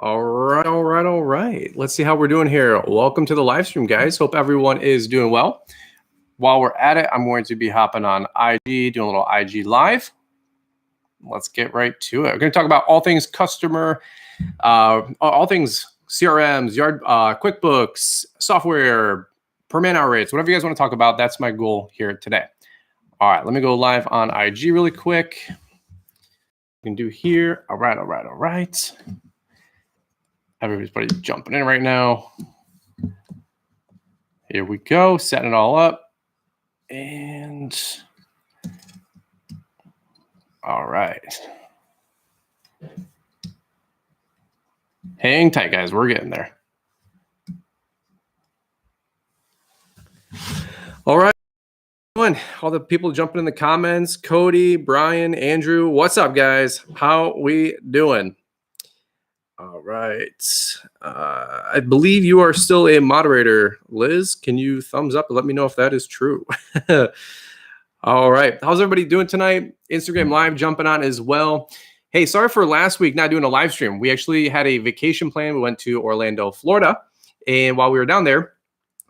All right, all right, all right. Let's see how we're doing here. Welcome to the live stream, guys. Hope everyone is doing well. While we're at it, I'm going to be hopping on IG, doing a little IG live. Let's get right to it. We're going to talk about all things customer, all things CRMs, QuickBooks, software, per man hour rates, whatever you guys want to talk about. That's my goal here today. All right, let me go live on IG really quick. We can do here. All right, all right, all right. Everybody's jumping in right now. Here we go, setting it all up. And all right. Hang tight, guys. We're getting there. All right. All the people jumping in the comments. Cody, Brian, Andrew. What's up, guys? How we doing? All right. I believe you are still a moderator. Liz, can you thumbs up and let me know if that is true? All right. How's everybody doing tonight? Instagram Live jumping on as well. Hey, sorry for last week not doing a live stream. We actually had a vacation plan. We went to Orlando, Florida. And while we were down there,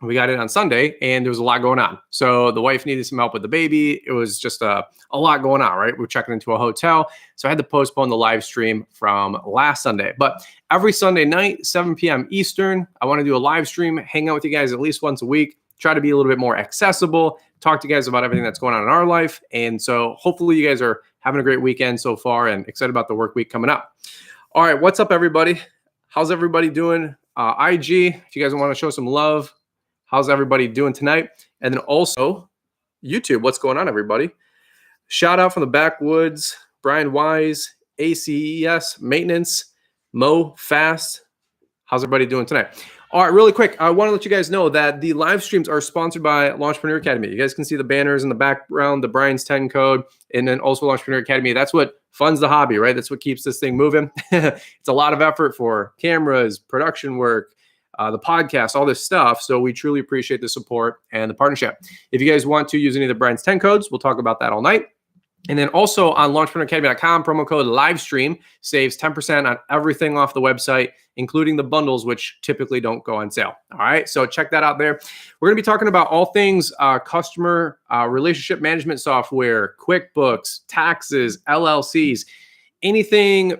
we got in on Sunday and there was a lot going on. So the wife needed some help with the baby. It was just a lot going on, right? We're checking into a hotel. So I had to postpone the live stream from last Sunday. But every Sunday night, 7 p.m. Eastern, I want to do a live stream, hang out with you guys at least once a week, try to be a little bit more accessible, talk to you guys about everything that's going on in our life. And so hopefully you guys are having a great weekend so far and excited about the work week coming up. All right, what's up, everybody? How's everybody doing? IG, if you guys want to show some love, how's everybody doing tonight? And then also YouTube, what's going on, everybody? Shout out from the backwoods, Brian Wise, ACES Maintenance, Mo Fast. How's everybody doing tonight? All right, really quick, I want to let you guys know that the live streams are sponsored by LAWNTREPRENEUR Academy. You guys can see the banners in the background, the Brian's 10 code, and then also LAWNTREPRENEUR Academy. That's what funds the hobby, right? That's what keeps this thing moving. It's a lot of effort for cameras, production work, the podcast, all this stuff. So we truly appreciate the support and the partnership. If you guys want to use any of the Brian's 10 codes, we'll talk about that all night. And then also on LAWNTREPRENEURacademy.com, promo code LIVESTREAM saves 10% on everything off the website, including the bundles, which typically don't go on sale. All right, so check that out there. We're going to be talking about all things customer relationship management software, QuickBooks, taxes, LLCs, anything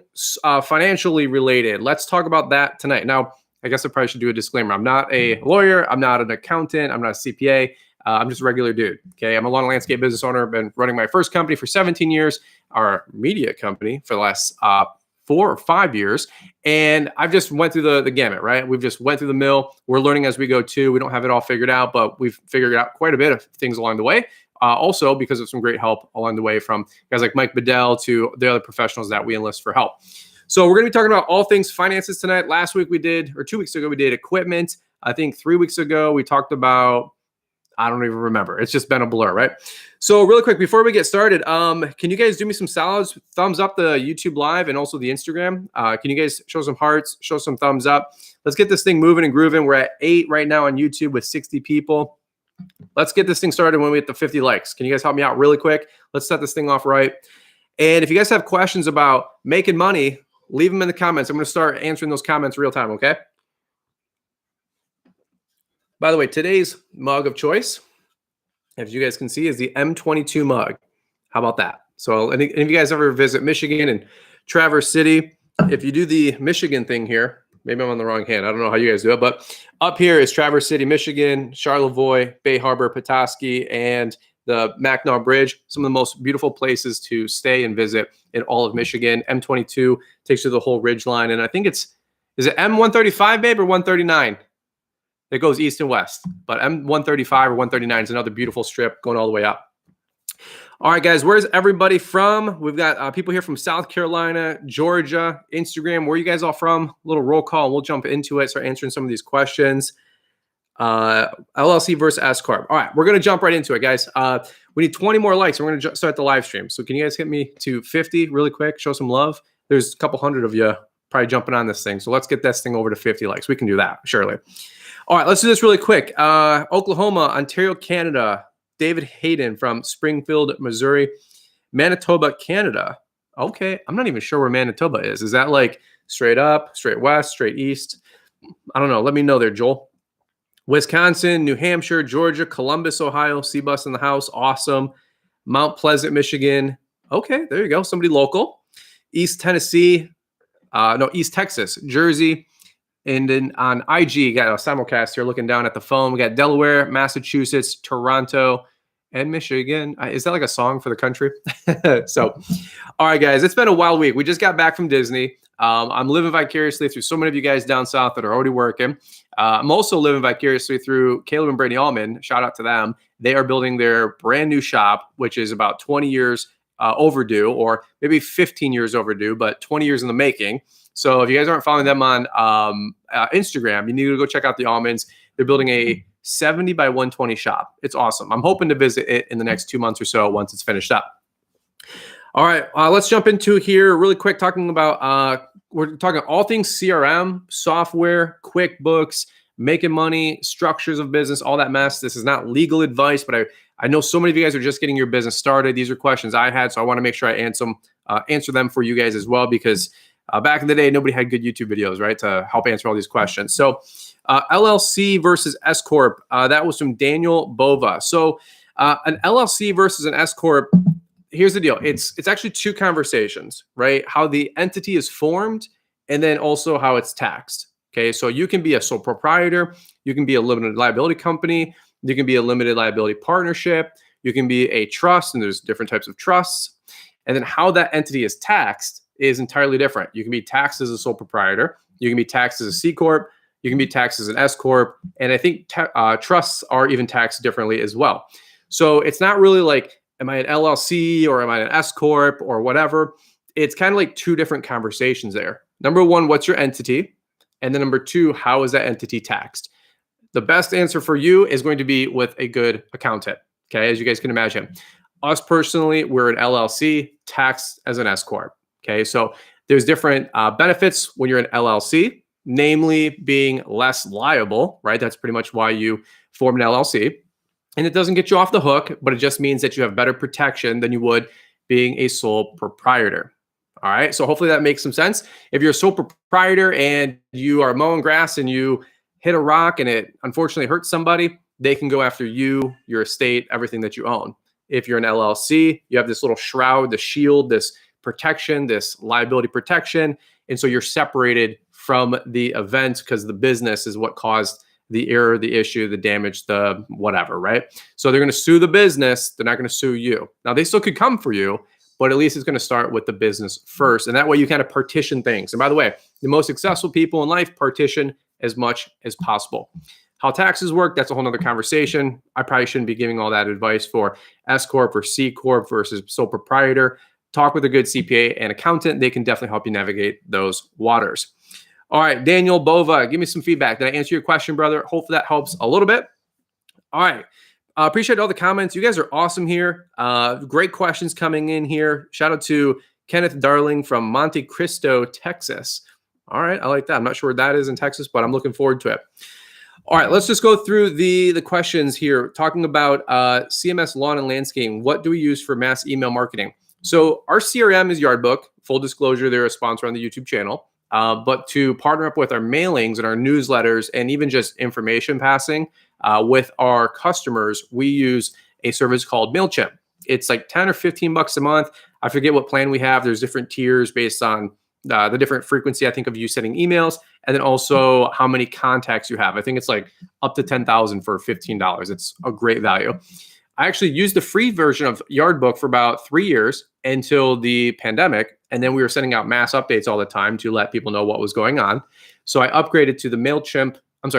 financially related. Let's talk about that tonight. Now, I guess I probably should do a disclaimer. I'm not a lawyer. I'm not an accountant. I'm not a CPA. I'm just a regular dude. Okay. I'm a lawn and landscape business owner. I've been running my first company for 17 years, our media company for the last 4 or 5 years. And I've just went through the gamut, right? We've just went through the mill. We're learning as we go too. We don't have it all figured out, but we've figured out quite a bit of things along the way. Also because of some great help along the way from guys like Mike Bedell to the other professionals that we enlist for help. So we're going to be talking about all things finances tonight. Last week we did, or 2 weeks ago, we did equipment. I think 3 weeks ago we talked about, I don't even remember. It's just been a blur, right? So really quick, before we get started, can you guys do me some solids? Thumbs up the YouTube live and also the Instagram. Can you guys show some hearts, show some thumbs up? Let's get this thing moving and grooving. We're at 8 right now on YouTube with 60 people. Let's get this thing started when we hit the 50 likes. Can you guys help me out really quick? Let's set this thing off right. And if you guys have questions about making money, leave them in the comments. I'm going to start answering those comments real time, okay? By the way, today's mug of choice, as you guys can see, is the M22 mug. How about that? So any of you guys ever visit Michigan and Traverse City, if you do the Michigan thing here, maybe I'm on the wrong hand. I don't know how you guys do it, but up here is Traverse City, Michigan, Charlevoix, Bay Harbor, Petoskey, and the Mackinac Bridge, some of the most beautiful places to stay and visit in all of Michigan. M22 takes you the whole ridge line. And I think is it M135, babe, or 139? It goes east and west. But M135 or 139 is another beautiful strip going all the way up. All right, guys, where's everybody from? We've got people here from South Carolina, Georgia, Instagram. Where are you guys all from? A little roll call, and we'll jump into it, start answering some of these questions. LLC versus S Corp. All right, we're going to jump right into it, guys. We need 20 more likes, and we're going to start the live stream. So can you guys hit me to 50 really quick? Show some love. There's a couple hundred of you probably jumping on this thing. So let's get this thing over to 50 likes. We can do that, surely. All right, let's do this really quick. Oklahoma, Ontario, Canada. David Hayden from Springfield, Missouri. Manitoba, Canada. Okay, I'm not even sure where Manitoba is. Is that like straight up, straight west, straight east. I don't know. Let me know there, Joel. Wisconsin, New Hampshire, Georgia, Columbus, Ohio, C-Bus in the house. Awesome. Mount Pleasant, Michigan. Okay, there you go. Somebody local. East Tennessee. East Texas, Jersey. And then on IG, got a simulcast here looking down at the phone. We got Delaware, Massachusetts, Toronto, and Michigan. Is that like a song for the country? So, all right, guys, it's been a wild week. We just got back from Disney. I'm living vicariously through so many of you guys down south that are already working. I'm also living vicariously through Caleb and Brady Allman. Shout out to them. They are building their brand new shop, which is about 20 years overdue, or maybe 15 years overdue, but 20 years in the making. So if you guys aren't following them on Instagram, you need to go check out the Almonds. They're building a 70 by 120 shop. It's awesome. I'm hoping to visit it in the next 2 months or so once it's finished up. All right, let's jump into here really quick, talking about, we're talking all things CRM, software, QuickBooks, making money, structures of business, all that mess. This is not legal advice, but I know so many of you guys are just getting your business started. These are questions I had, so I want to make sure I answer them for you guys as well, because back in the day, nobody had good YouTube videos, right, to help answer all these questions. So LLC versus S Corp, that was from Daniel Bova. So an LLC versus an S Corp, here's the deal. It's actually two conversations, right? How the entity is formed and then also how it's taxed. Okay, so you can be a sole proprietor, you can be a limited liability company, you can be a limited liability partnership, you can be a trust, and there's different types of trusts. And then how that entity is taxed is entirely different. You can be taxed as a sole proprietor, you can be taxed as a C Corp, you can be taxed as an S Corp, and I think trusts are even taxed differently as well. So it's not really like, am I an LLC or am I an S Corp or whatever? It's kind of like two different conversations there. Number one, what's your entity? And then number two, how is that entity taxed? The best answer for you is going to be with a good accountant, okay, as you guys can imagine. Us personally, we're an LLC, taxed as an S Corp, okay? So there's different benefits when you're an LLC, namely being less liable, right? That's pretty much why you form an LLC. And it doesn't get you off the hook, but it just means that you have better protection than you would being a sole proprietor. All right, so hopefully that makes some sense. If you're a sole proprietor and you are mowing grass and you hit a rock and it unfortunately hurts somebody, they can go after you, your estate, everything that you own. If you're an LLC, you have this little shroud, the shield, this protection, this liability protection. And so you're separated from the event because the business is what caused the error, the issue, the damage, the whatever, right? So they're going to sue the business. They're not going to sue you. Now, they still could come for you, but at least it's going to start with the business first. And that way you kind of partition things. And by the way, the most successful people in life partition as much as possible. How taxes work, that's a whole nother conversation. I probably shouldn't be giving all that advice for S Corp or C Corp versus sole proprietor. Talk with a good CPA and accountant. They can definitely help you navigate those waters. All right, Daniel Bova, give me some feedback. Did I answer your question, brother? Hopefully that helps a little bit. All right. Appreciate all the comments. You guys are awesome here. Great questions coming in here. Shout out to Kenneth Darling from Monte Cristo, Texas. All right, I like that. I'm not sure where that is in Texas, but I'm looking forward to it. All right, let's just go through the questions here. Talking about CMS lawn and landscaping. What do we use for mass email marketing? So our CRM is Yardbook. Full disclosure, they're a sponsor on the YouTube channel. But to partner up with our mailings and our newsletters and even just information passing with our customers, we use a service called MailChimp. It's like 10 or 15 bucks a month. I forget what plan we have. There's different tiers based on the different frequency, I think, of you sending emails, and then also how many contacts you have. I think it's like up to 10,000 for $15. It's a great value. I actually used the free version of Yardbook for about 3 years until the pandemic. And then we were sending out mass updates all the time to let people know what was going on. So I upgraded to the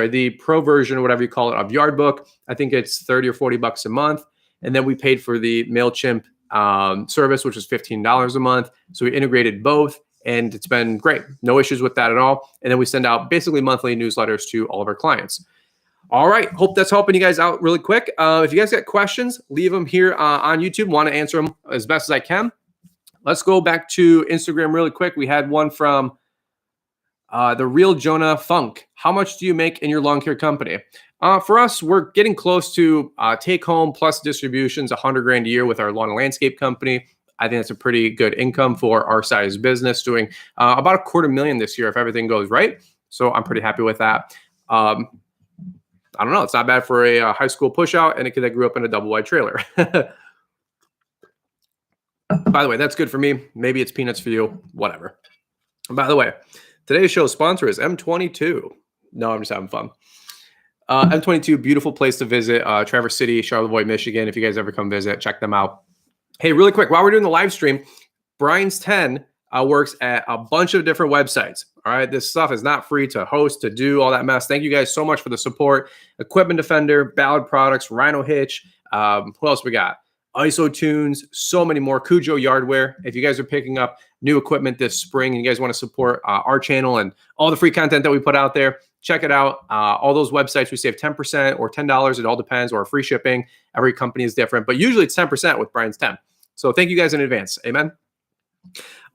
the pro version, whatever you call it, of Yardbook. I think it's 30 or 40 bucks a month. And then we paid for the MailChimp service, which is $15 a month. So we integrated both and it's been great. No issues with that at all. And then we send out basically monthly newsletters to all of our clients. All right. Hope that's helping you guys out really quick. If you guys got questions, leave them here on YouTube. Want to answer them as best as I can. Let's go back to Instagram really quick. We had one from the real Jonah Funk. How much do you make in your lawn care company? For us, we're getting close to take home plus distributions, $100,000 a year with our lawn and landscape company. I think that's a pretty good income for our size business, doing about $250,000 this year if everything goes right. So I'm pretty happy with that. I don't know. It's not bad for a high school push out and a kid that grew up in a double wide trailer. By the way, that's good for me. Maybe it's peanuts for you, whatever. And by the way, today's show sponsor is M22. No, I'm just having fun. M22, beautiful place to visit. Traverse City, Charlevoix, Michigan. If you guys ever come visit, check them out. Hey, really quick, while we're doing the live stream, Brian's 10 works at a bunch of different websites. All right, this stuff is not free to host, to do all that mess. Thank you guys so much for the support. Equipment Defender, Ballard Products, Rhino Hitch. Who else we got? ISO Tunes, so many more. Cujo Yardware. If you guys are picking up new equipment this spring and you guys want to support our channel and all the free content that we put out there, check it out. All those websites, we save 10% or $10. It all depends, or free shipping. Every company is different, but usually it's 10% with Brian's 10. So thank you guys in advance. Amen.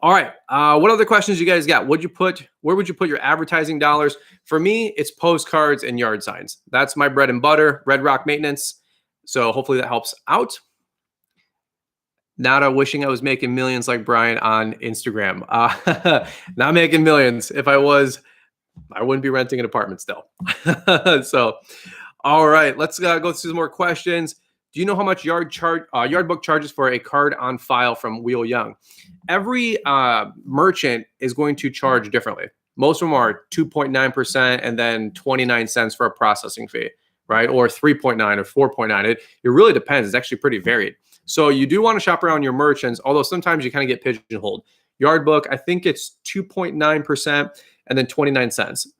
All right. What other questions you guys got? Where would you put your advertising dollars? For me, it's postcards and yard signs. That's my bread and butter, Red Rock Maintenance. So hopefully that helps out. Not wishing I was making millions like Brian on Instagram. Not making millions. If I was, I wouldn't be renting an apartment still. So, all right, let's go through some more questions. Do you know how much Yardbook charges for a card on file from Wheel Young? Every merchant is going to charge differently. Most of them are 2.9% and then 29 cents for a processing fee, right? Or 3.9 or 4.9. It really depends. It's actually pretty varied. So you do want to shop around your merchants, although sometimes you kind of get pigeonholed. Yardbook, I think it's 2.9% and then 29 cents.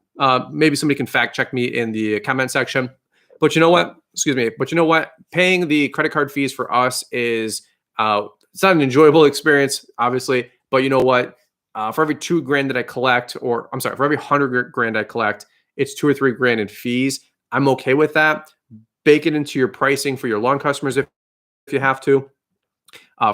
Maybe somebody can fact check me in the comment section. But you know what? Excuse me. But you know what? Paying the credit card fees for us is, it's not an enjoyable experience, obviously. But you know what? For every $2,000 that I collect, for every $100,000 I collect, it's $2,000 or $3,000 in fees. I'm okay with that. Bake it into your pricing for your lawn customers if you have to.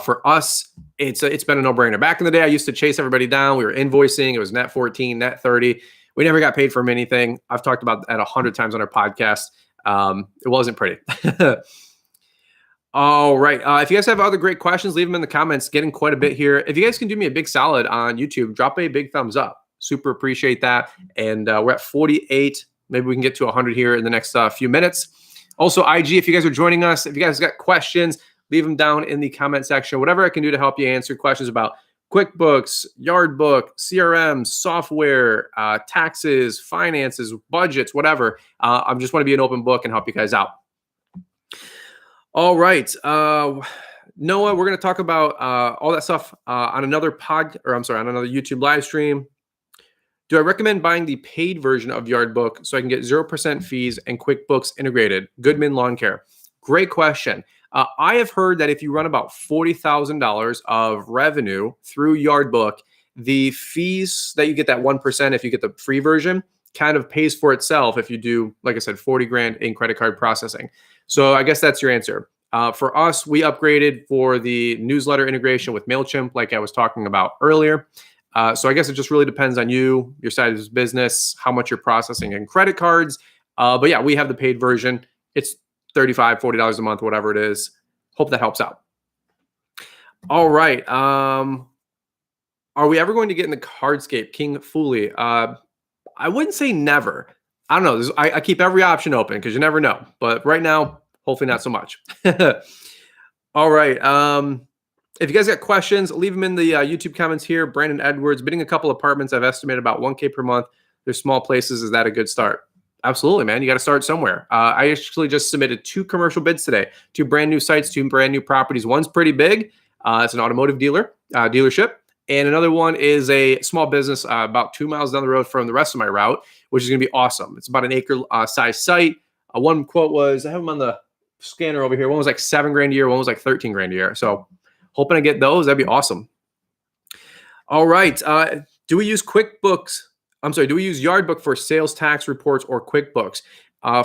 For us, it's been a no-brainer. Back in the day, I used to chase everybody down. We were invoicing. It was net 14, net 30. We never got paid for anything. I've talked about that 100 times on our podcast. It wasn't pretty. All right. If you guys have other great questions, leave them in the comments. Getting quite a bit here. If you guys can do me a big solid on YouTube, drop a big thumbs up. Super appreciate that. And we're at 48. Maybe we can get to 100 here in the next few minutes. Also, IG, if you guys are joining us, if you guys got questions, leave them down in the comment section. Whatever I can do to help you answer questions about QuickBooks, Yardbook, CRMs, software, taxes, finances, budgets, whatever. I just want to be an open book and help you guys out. All right. Noah, we're going to talk about all that stuff on another on another YouTube live stream. Do I recommend buying the paid version of Yardbook so I can get 0% fees and QuickBooks integrated? Goodman Lawn Care. Great question. I have heard that if you run about $40,000 of revenue through Yardbook, the fees that you get, that 1%, if you get the free version, kind of pays for itself if you do, like I said, $40,000 in credit card processing. So I guess that's your answer. For us, we upgraded for the newsletter integration with MailChimp, like I was talking about earlier. So I guess it just really depends on you, your size of business, how much you're processing in credit cards. But yeah, we have the paid version. It's $35, $40 a month, whatever it is. Hope that helps out. All right. Are we ever going to get in the Cardscape? King Fooly. I wouldn't say never. I don't know. I keep every option open because you never know. But right now, hopefully not so much. All right. If you guys got questions, leave them in the YouTube comments here. Brandon Edwards, bidding a couple apartments. I've estimated about $1,000 per month. They're small places. Is that a good start? Absolutely, man. You got to start somewhere. I actually just submitted 2 commercial bids today, 2 brand new sites, 2 brand new properties. One's pretty big. It's an automotive dealership. And another one is a small business about 2 miles down the road from the rest of my route, which is going to be awesome. It's about an acre size site. One quote was, I have them on the scanner over here. One was like $7,000 a year. One was like $13,000 a year. So hoping to get those. That'd be awesome. All right. Do we use QuickBooks? Do we use Yardbook for sales tax reports or QuickBooks?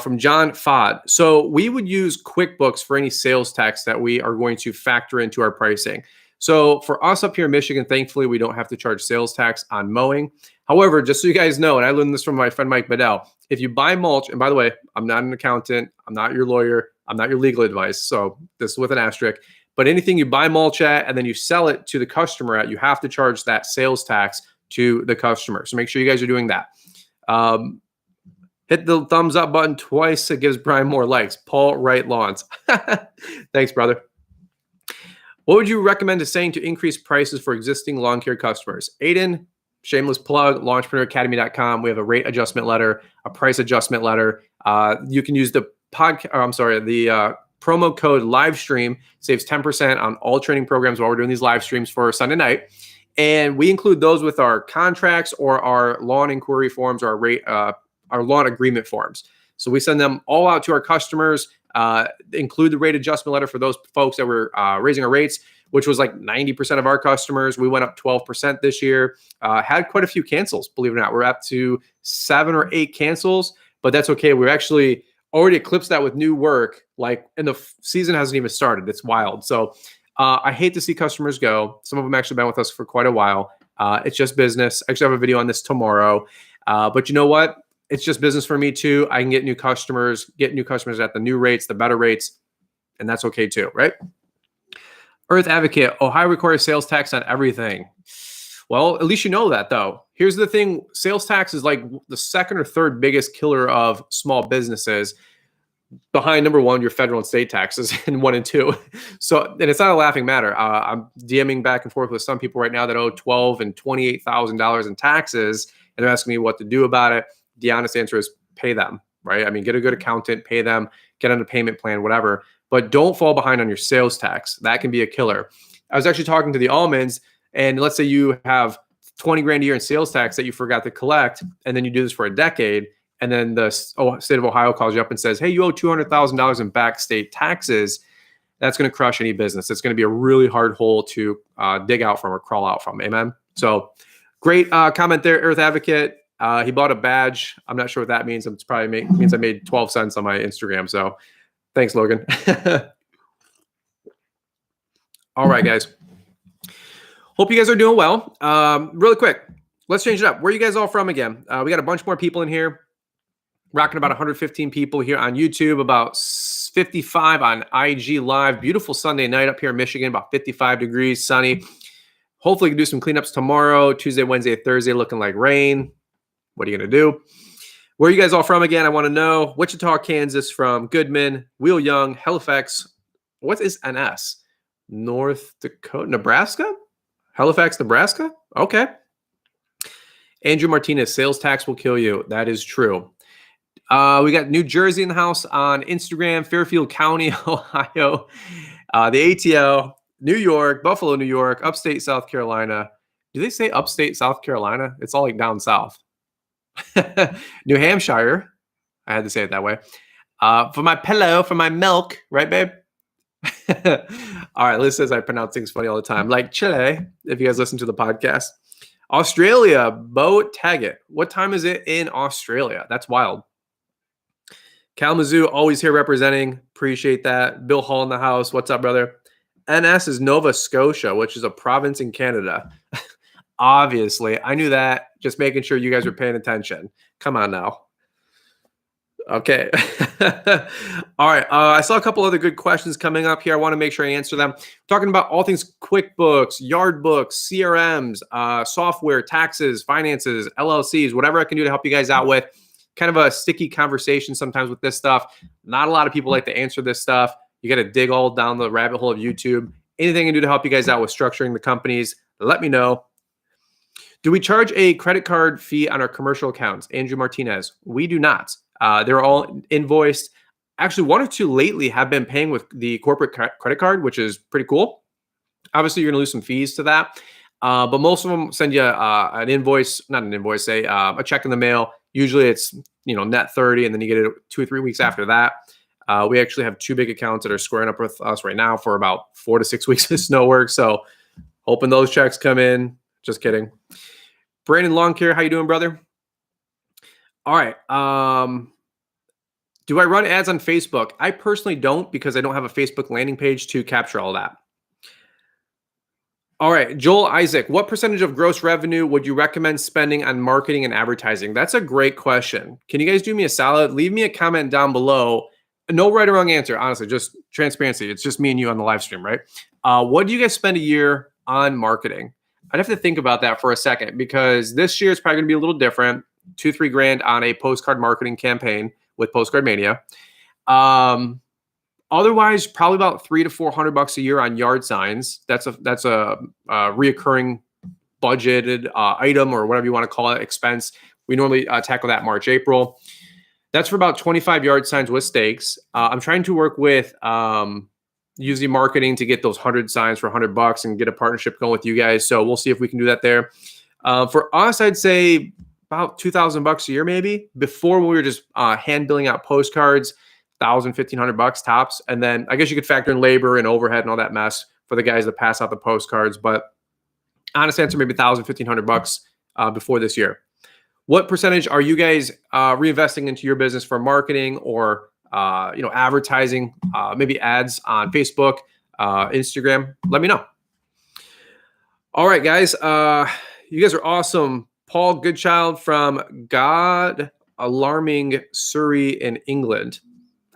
From John Fod. So we would use QuickBooks for any sales tax that we are going to factor into our pricing. So for us up here in Michigan, thankfully, we don't have to charge sales tax on mowing. However, just so you guys know, and I learned this from my friend Mike Bedell, if you buy mulch, and by the way, I'm not an accountant, I'm not your lawyer, I'm not your legal advice, so this is with an asterisk, But anything you buy mulch at and then you sell it to the customer at, you have to charge that sales tax to the customer. So make sure you guys are doing that. Hit the thumbs up button twice. It gives Brian more likes. Paul Wright Lawns. Thanks, brother. What would you recommend as saying to increase prices for existing lawn care customers? Aiden, shameless plug, LAWNTREPRENEURacademy.com. We have a rate adjustment letter, a price adjustment letter. You can use the promo code livestream, saves 10% on all training programs while we're doing these live streams for Sunday night. And we include those with our contracts or our lawn inquiry forms or our lawn agreement forms. So we send them all out to our customers, include the rate adjustment letter for those folks that were raising our rates, which was like 90% of our customers. We went up 12% this year. Had quite a few cancels, believe it or not. We're up to 7 or 8 cancels, but that's okay. We've actually already eclipsed that with new work, and the season hasn't even started. It's wild. So I hate to see customers go. Some of them actually been with us for quite a while. It's just business. I actually have a video on this tomorrow. But you know what? It's just business for me too. I can get new customers at the new rates, the better rates, and that's okay too, right? Earth Advocate, Ohio requires sales tax on everything. Well, at least you know that though. Here's the thing. Sales tax is like the second or third biggest killer of small businesses, behind number 1, your federal and state taxes, and 1 and 2. So, and it's not a laughing matter. I'm DMing back and forth with some people right now that owe $12,000 and $28,000 in taxes, and they're asking me what to do about it. The honest answer is pay them, right? I mean, get a good accountant, pay them, get on a payment plan, whatever. But don't fall behind on your sales tax. That can be a killer. I was actually talking to the almonds, and let's say you have 20 grand a year in sales tax that you forgot to collect, and then you do this for a decade, and then the state of Ohio calls you up and says, hey, you owe $200,000 in back state taxes. That's going to crush any business. It's going to be a really hard hole to dig out from or crawl out from. Amen. So great comment there, Earth Advocate. He bought a badge. I'm not sure what that means. It's probably means I made 12 cents on my Instagram. So thanks, Logan. All right, guys. Hope you guys are doing well. Really quick, let's change it up. Where are you guys all from again? We got a bunch more people in here. Rocking about 115 people here on YouTube, about 55 on IG Live. Beautiful Sunday night up here in Michigan, about 55 degrees, sunny. Hopefully we can do some cleanups tomorrow, Tuesday, Wednesday, Thursday, looking like rain. What are you going to do? Where are you guys all from again? I want to know. Wichita, Kansas from Goodman, Wheel Young, Halifax. What is NS? North Dakota, Nebraska? Halifax, Nebraska? Okay. Andrew Martinez, sales tax will kill you. That is true. We got New Jersey in the house on Instagram, Fairfield County, Ohio, the ATL, New York, Buffalo, New York, upstate South Carolina. Do they say upstate South Carolina? It's all like down south. New Hampshire. I had to say it that way. For my pillow, for my milk, right, babe? All right, Liz says I pronounce things funny all the time. Like Chile, if you guys listen to the podcast. Australia, Bo Taggett. What time is it in Australia? That's wild. Kalamazoo, always here representing. Appreciate that. Bill Hall in the house. What's up, brother? NS is Nova Scotia, which is a province in Canada. Obviously, I knew that. Just making sure you guys were paying attention. Come on now. Okay. All right. I saw a couple other good questions coming up here. I want to make sure I answer them. Talking about all things QuickBooks, Yardbook, CRMs, software, taxes, finances, LLCs, whatever I can do to help you guys out with. Kind of a sticky conversation sometimes with this stuff. Not a lot of people like to answer this stuff. You got to dig all down the rabbit hole of YouTube. Anything I can do to help you guys out with structuring the companies, let me know. Do we charge a credit card fee on our commercial accounts? Andrew Martinez. We do not. They're all invoiced. Actually, 1 or 2 lately have been paying with the corporate credit card, which is pretty cool. Obviously, you're going to lose some fees to that. But most of them send you an invoice, not an invoice, a check in the mail. Usually it's, net 30, and then you get it 2 or 3 weeks after that. We actually have 2 big accounts that are squaring up with us right now for about 4 to 6 weeks of snow work. So hoping those checks come in. Just kidding. Brandon Lawn Care, how you doing, brother? All right. Do I run ads on Facebook? I personally don't, because I don't have a Facebook landing page to capture all that. All right, Joel Isaac, what percentage of gross revenue would you recommend spending on marketing and advertising? That's a great question. Can you guys do me a solid? Leave me a comment down below. No right or wrong answer, honestly, just transparency. It's just me and you on the live stream, right? What do you guys spend a year on marketing? I'd have to think about that for a second because this year is probably going to be a little different. 2-3 grand on a postcard marketing campaign with Postcard Mania. Otherwise, probably about $300 to $400 a year on yard signs. That's a reoccurring budgeted item or whatever you want to call it, expense. We normally tackle that March, April. That's for about 25 yard signs with stakes. I'm trying to work with using marketing to get those 100 signs for $100 and get a partnership going with you guys. So we'll see if we can do that there. For us, I'd say about $2,000 a year, maybe. Before, when we were just hand billing out postcards, $1,000, $1,500 tops. And then I guess you could factor in labor and overhead and all that mess for the guys that pass out the postcards. But honest answer, maybe $1,000, $1,500 before this year. What percentage are you guys reinvesting into your business for marketing or advertising, maybe ads on Facebook, Instagram? Let me know. All right, guys. You guys are awesome. Paul Goodchild from God Alarming Surrey in England.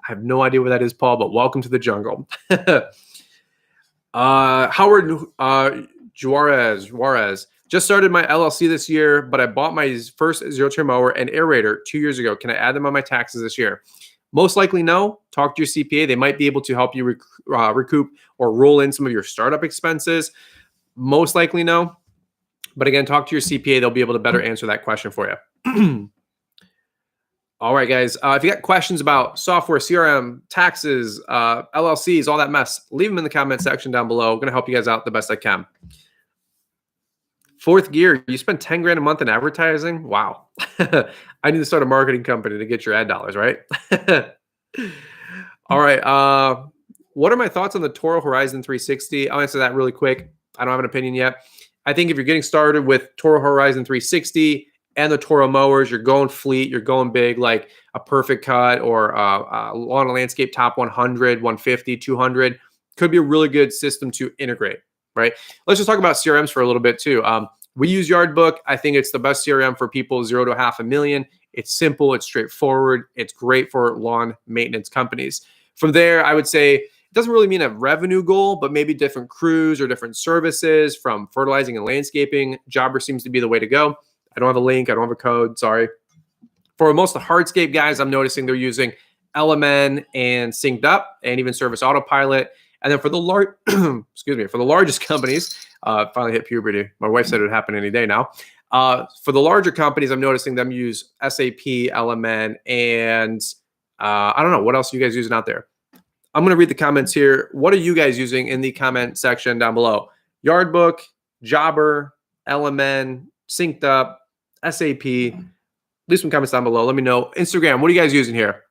I have no idea where that is, Paul, but welcome to the jungle. Howard Juarez. Just started my LLC this year, but I bought my first zero-turn mower and aerator 2 years ago. Can I add them on my taxes this year? Most likely no. Talk to your CPA. They might be able to help you recoup or roll in some of your startup expenses. Most likely no. But again, talk to your CPA. They'll be able to better answer that question for you. All right, guys. If you got questions about software, CRM, taxes, LLCs, all that mess, leave them in the comment section down below. I'm going to help you guys out the best I can. Fourth gear, you spend 10 grand a month in advertising? Wow. I need to start a marketing company to get your ad dollars, right? All right. What are my thoughts on the Toro Horizon 360? I'll answer that really quick. I don't have an opinion yet. I think if you're getting started with Toro Horizon 360 and the Toro mowers, you're going fleet, you're going big, like a Perfect Cut or Lawn and Landscape Top 100, 150, 200, could be a really good system to integrate. Right. Let's just talk about CRMs for a little bit too. We use Yardbook. I think it's the best CRM for people 0 to $500,000. It's simple. It's straightforward. It's great for lawn maintenance companies. From there, I would say it doesn't really mean a revenue goal, but maybe different crews or different services from fertilizing and landscaping. Jobber seems to be the way to go. I don't have a link. I don't have a code. Sorry. For most of the hardscape guys, I'm noticing they're using LMN and Synced Up and even Service Autopilot. And then for the for the largest companies, finally hit puberty. My wife said it would happen any day now. For the larger companies, I'm noticing them use SAP, LMN, and I don't know what else are you guys using out there. I'm going to read the comments here. What are you guys using in the comment section down below? Yardbook, Jobber, LMN, Synced Up, SAP. Leave some comments down below. Let me know. Instagram, what are you guys using here?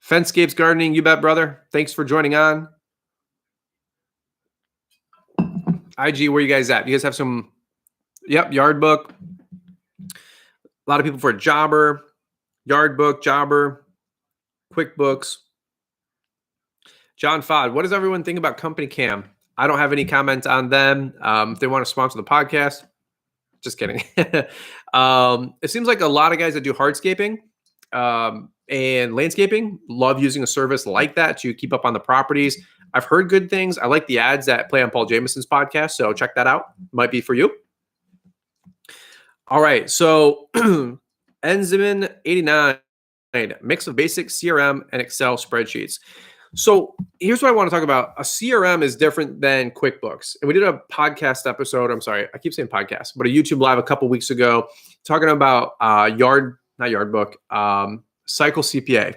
Fendscapes Gardening, you bet, brother. Thanks for joining on. IG, where you guys at? You guys have some, yep, Yardbook. A lot of people for Jobber, Yardbook, Jobber, QuickBooks. John Fod, what does everyone think about Company Cam? I don't have any comments on them. If they want to sponsor the podcast, just kidding. It seems like a lot of guys that do hardscaping and landscaping love using a service like that to keep up on the properties. I've heard good things. I like the ads that play on Paul Jameson's podcast, so check that out. Might be for you. All right, so Enziman89, mix of basic CRM and Excel spreadsheets. So here's what I want to talk about. A CRM is different than QuickBooks. And we did a podcast episode. I'm sorry, I keep saying podcast, but a YouTube live a couple weeks ago talking about Yardbook, Cycle CPA.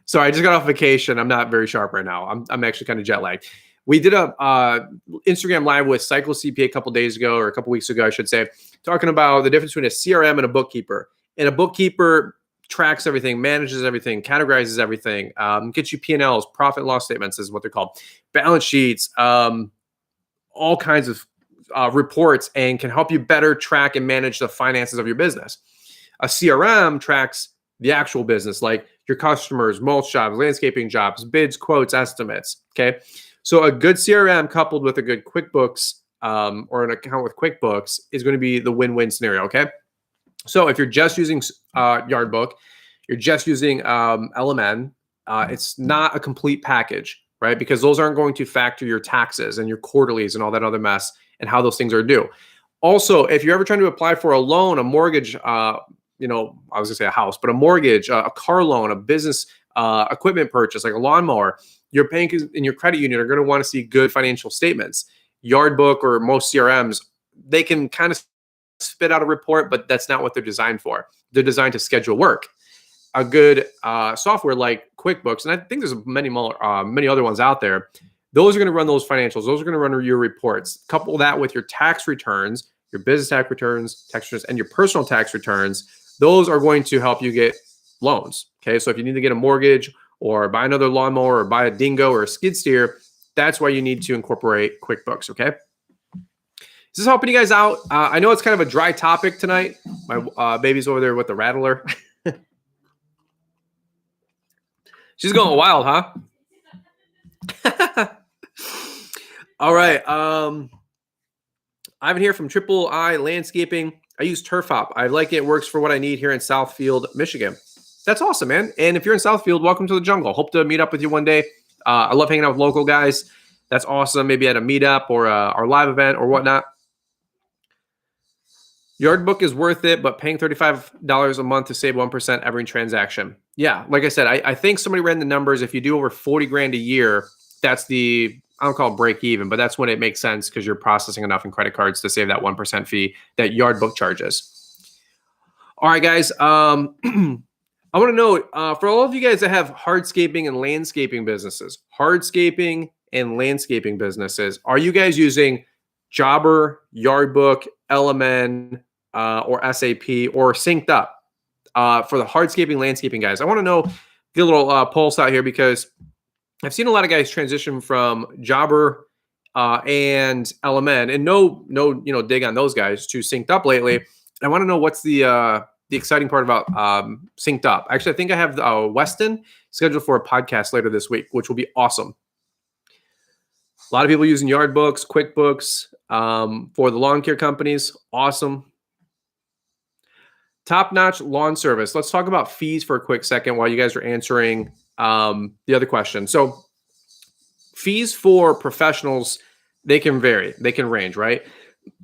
So I just got off vacation. I'm not very sharp right now. I'm actually kind of jet lagged. We did a Instagram live with Cycle CPA a couple days ago, or a couple weeks ago, I should say, talking about the difference between a CRM and a bookkeeper. And a bookkeeper tracks everything, manages everything, categorizes everything, gets you P&Ls, profit and loss statements is what they're called, balance sheets, all kinds of reports, and can help you better track and manage the finances of your business. A CRM tracks the actual business, like your customers, mulch jobs, landscaping jobs, bids, quotes, estimates. Okay. So a good CRM coupled with a good QuickBooks or an account with QuickBooks is going to be the win-win scenario. Okay. So if you're just using Yardbook, you're just using LMN, it's not a complete package, right? Because those aren't going to factor your taxes and your quarterlies and all that other mess and how those things are due. Also, if you're ever trying to apply for a loan, a mortgage, I was gonna say a house, but a mortgage, a car loan, a business equipment purchase, like a lawnmower, your bank and your credit union are going to want to see good financial statements. Yardbook or most CRMs, they can kind of spit out a report, but that's not what they're designed for. They're designed to schedule work. A good software like QuickBooks, and I think there's many more, many other ones out there. Those are going to run those financials. Those are going to run your reports. Couple that with your tax returns, your business tax returns, and your personal tax returns. Those are going to help you get loans. Okay, so if you need to get a mortgage or buy another lawnmower or buy a dingo or a skid steer, that's why you need to incorporate QuickBooks. Okay. Is this helping you guys out? I know it's kind of a dry topic tonight. My baby's over there with the rattler. She's going wild, huh? All right. Ivan here from Triple I Landscaping. I use Turf Hop. I like it. It works for what I need here in Southfield, Michigan. That's awesome, man. And if you're in Southfield, welcome to the jungle. Hope to meet up with you one day. I love hanging out with local guys. That's awesome. Maybe at a meetup or our live event or whatnot. Yardbook is worth it, but paying $35 a month to save 1% every transaction. Yeah, like I said, I think somebody ran the numbers. If you do over 40 grand a year, that's the, I don't call it break even, but that's when it makes sense because you're processing enough in credit cards to save that 1% fee that Yardbook charges. All right, guys. I want to know, for all of you guys that have hardscaping and landscaping businesses, are you guys using Jobber, Yardbook, LMN, or SAP, or Synced Up for the hardscaping, landscaping guys? I want to know, get a little pulse out here because I've seen a lot of guys transition from Jobber and LMN, and no dig on those guys, to Synced Up lately. I want to know what's the exciting part about Synced Up. Actually, I think I have Weston scheduled for a podcast later this week, which will be awesome. A lot of people using Yardbooks, QuickBooks for the lawn care companies. Awesome. Top-notch lawn service. Let's talk about fees for a quick second while you guys are answering the other question. So fees for professionals, they can vary. They can range, right?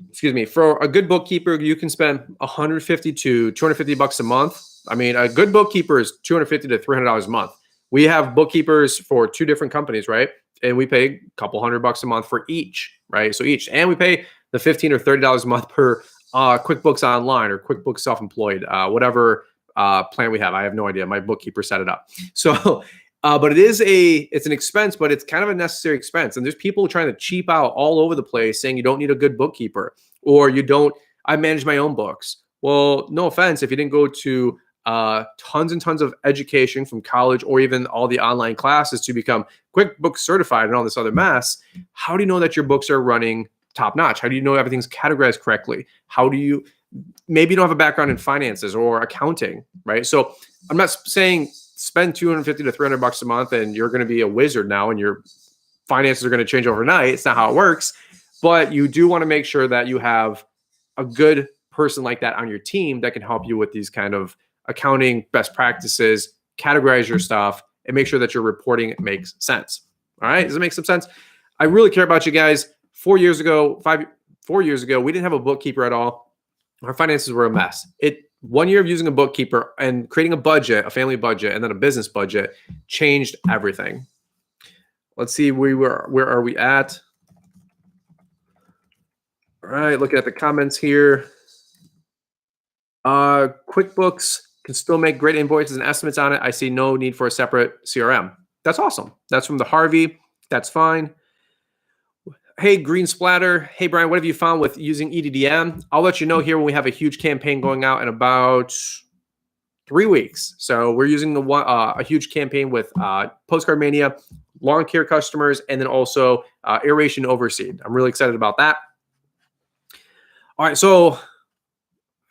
Excuse me. For a good bookkeeper, you can spend $150 to $250 a month. I mean, a good bookkeeper is $250 to $300 a month. We have bookkeepers for two different companies, right? And we pay a couple $100 a month for each, right? So each, and we pay the $15 or $30 a month per QuickBooks Online or QuickBooks Self-Employed, whatever plan we have. I have no idea. My bookkeeper set it up. So, but it's an expense, but it's kind of a necessary expense. And there's people trying to cheap out all over the place saying you don't need a good bookkeeper or I manage my own books. Well, no offense. If you didn't go to tons and tons of education from college or even all the online classes to become QuickBooks certified and all this other mess, how do you know that your books are running top notch? How do you know everything's categorized correctly? Maybe you don't have a background in finances or accounting, right? So I'm not saying spend $250 to $300 a month and you're going to be a wizard now and your finances are going to change overnight. It's not how it works, but you do want to make sure that you have a good person like that on your team that can help you with these kind of accounting best practices, categorize your stuff, and make sure that your reporting makes sense. All right. Does it make some sense? I really care about you guys. 4 years ago, we didn't have a bookkeeper at all. Our finances were a mess. 1 year of using a bookkeeper and creating a budget, a family budget, and then a business budget changed everything. Let's see, where are we at? All right, looking at the comments here. QuickBooks can still make great invoices and estimates on it. I see no need for a separate CRM. That's awesome. That's from the Harvey. That's fine. Hey, Green Splatter. Hey, Brian, what have you found with using EDDM? I'll let you know here when we have a huge campaign going out in about 3 weeks. So we're using a huge campaign with Postcard Mania, lawn care customers, and then also aeration overseed. I'm really excited about that. All right, so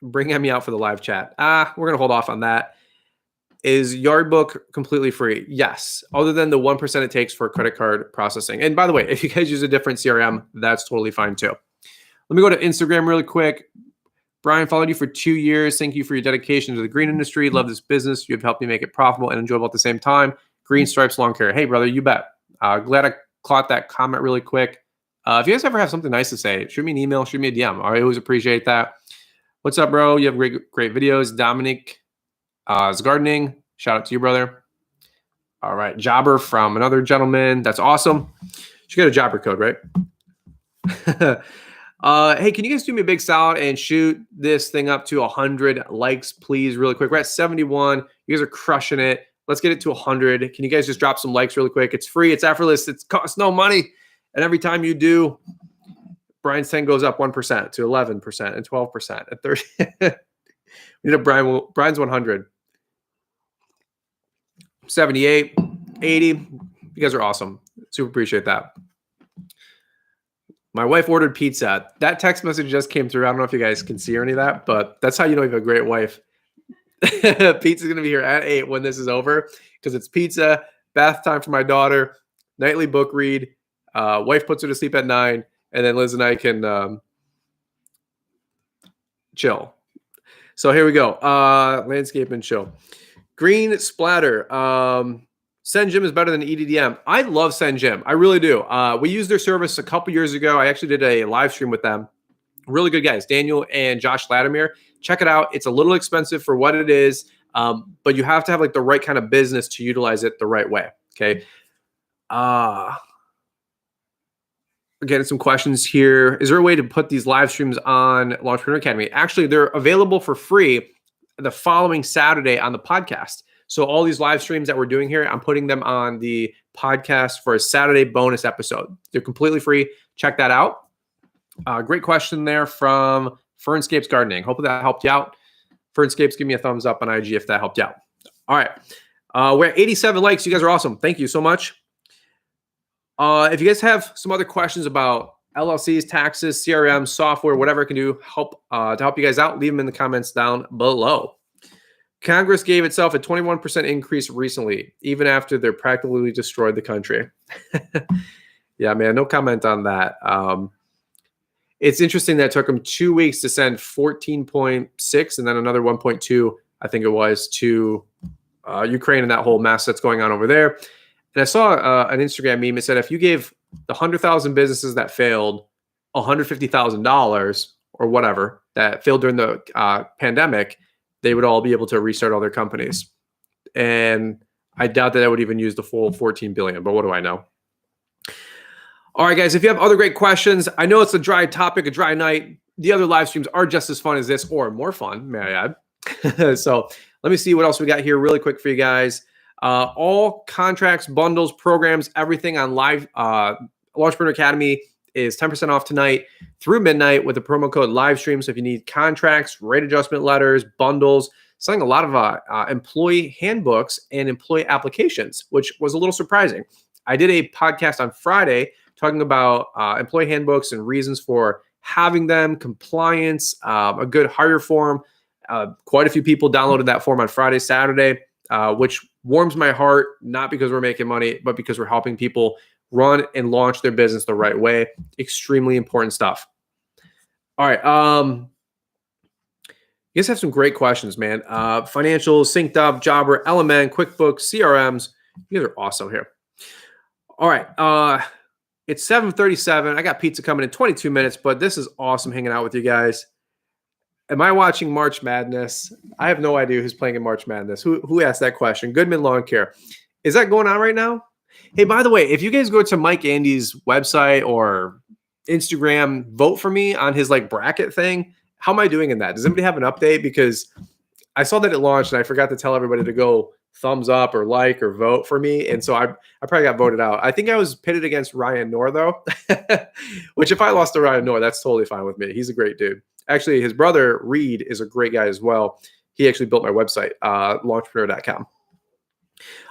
bring me out for the live chat. We're going to hold off on that. Is Yardbook completely free? Yes, other than the 1% it takes for credit card processing. And by the way, if you guys use a different CRM, that's totally fine too. Let me go to Instagram really quick. Brian, followed you for 2 years. Thank you for your dedication to the green industry. Love this business. You have helped me make it profitable and enjoyable at the same time. Green stripes, long hair. Hey, brother, you bet. Glad I caught that comment really quick. If you guys ever have something nice to say, shoot me an email, shoot me a DM. I always appreciate that. What's up, bro? You have great videos. Dominic is gardening. Shout out to you, brother. All right. Jobber from another gentleman. That's awesome. You got a jobber code, right? Hey, can you guys do me a big solid and shoot this thing up to 100 likes, please, really quick? We're at 71. You guys are crushing it. Let's get it to 100. Can you guys just drop some likes really quick? It's free. It's effortless. It costs no money. And every time you do, Brian's 10 goes up 1% to 11% and 12% and 30. We need a Brian's 100. 78, 80. You guys are awesome. Super appreciate that. My wife ordered pizza. That text message just came through. I don't know if you guys can see or any of that, but that's how you know you have a great wife. Pizza's going to be here at 8 when this is over because it's pizza, bath time for my daughter, nightly book read. Wife puts her to sleep at 9, and then Liz and I can chill. So here we go. Landscape and chill. Green splatter. SendJim is better than EDDM. I love SendJim. I really do. We used their service a couple years ago. I actually did a live stream with them. Really good guys, Daniel and Josh Latimer. Check it out. It's a little expensive for what it is, but you have to have like the right kind of business to utilize it the right way. Okay. Getting some questions here. Is there a way to put these live streams on LAWNTREPRENEUR Academy? Actually, they're available for free the following Saturday on the podcast. So all these live streams that we're doing here, I'm putting them on the podcast for a Saturday bonus episode. They're completely free. Check that out. Great question there from Fernscapes Gardening. Hopefully that helped you out. Fernscapes, give me a thumbs up on IG if that helped you out. All right. We're at 87 likes. You guys are awesome. Thank you so much. If you guys have some other questions about LLCs, taxes, CRMs, software, whatever I can do to help you guys out, leave them in the comments down below. Congress gave itself a 21% increase recently, even after they practically destroyed the country. Yeah, man, no comment on that. It's interesting that it took them 2 weeks to send 14.6 and then another 1.2, I think it was, to Ukraine and that whole mess that's going on over there. And I saw an Instagram meme. It said if you gave the 100,000 businesses that failed $150,000 or whatever that failed during the pandemic, they would all be able to restart all their companies. And I doubt that I would even use the full 14 billion, but what do I know? All right, guys, if you have other great questions, I know it's a dry topic, a dry night. The other live streams are just as fun as this or more fun, may I add. So let me see what else we got here really quick for you guys. All contracts, bundles, programs, everything on live LAWNTREPRENEUR Academy is 10% off tonight through midnight with the promo code livestream. So if you need contracts, rate adjustment letters, bundles, selling a lot of employee handbooks and employee applications, which was a little surprising. I did a podcast on Friday talking about employee handbooks and reasons for having them, compliance, a good hire form. Quite a few people downloaded that form on Friday, Saturday, which warms my heart, not because we're making money, but because we're helping people run and launch their business the right way. Extremely important stuff. All right. You guys have some great questions, man. Financials, Synced Up, Jobber, LMN, QuickBooks, CRMs. You guys are awesome here. All right. It's 7:37. I got pizza coming in 22 minutes, but this is awesome hanging out with you guys. Am I watching March Madness? I have no idea who's playing in March Madness. Who asked that question? Goodman Lawn Care. Is that going on right now? Hey, by the way, if you guys go to Mike Andy's website or Instagram, vote for me on his like bracket thing. How am I doing in that? Does anybody have an update? Because I saw that it launched and I forgot to tell everybody to go thumbs up or like or vote for me. And so I probably got voted out. I think I was pitted against Ryan Knorr though, which if I lost to Ryan Knorr, that's totally fine with me. He's a great dude. Actually, his brother Reed is a great guy as well. He actually built my website, LAWNTREPRENEUR.com.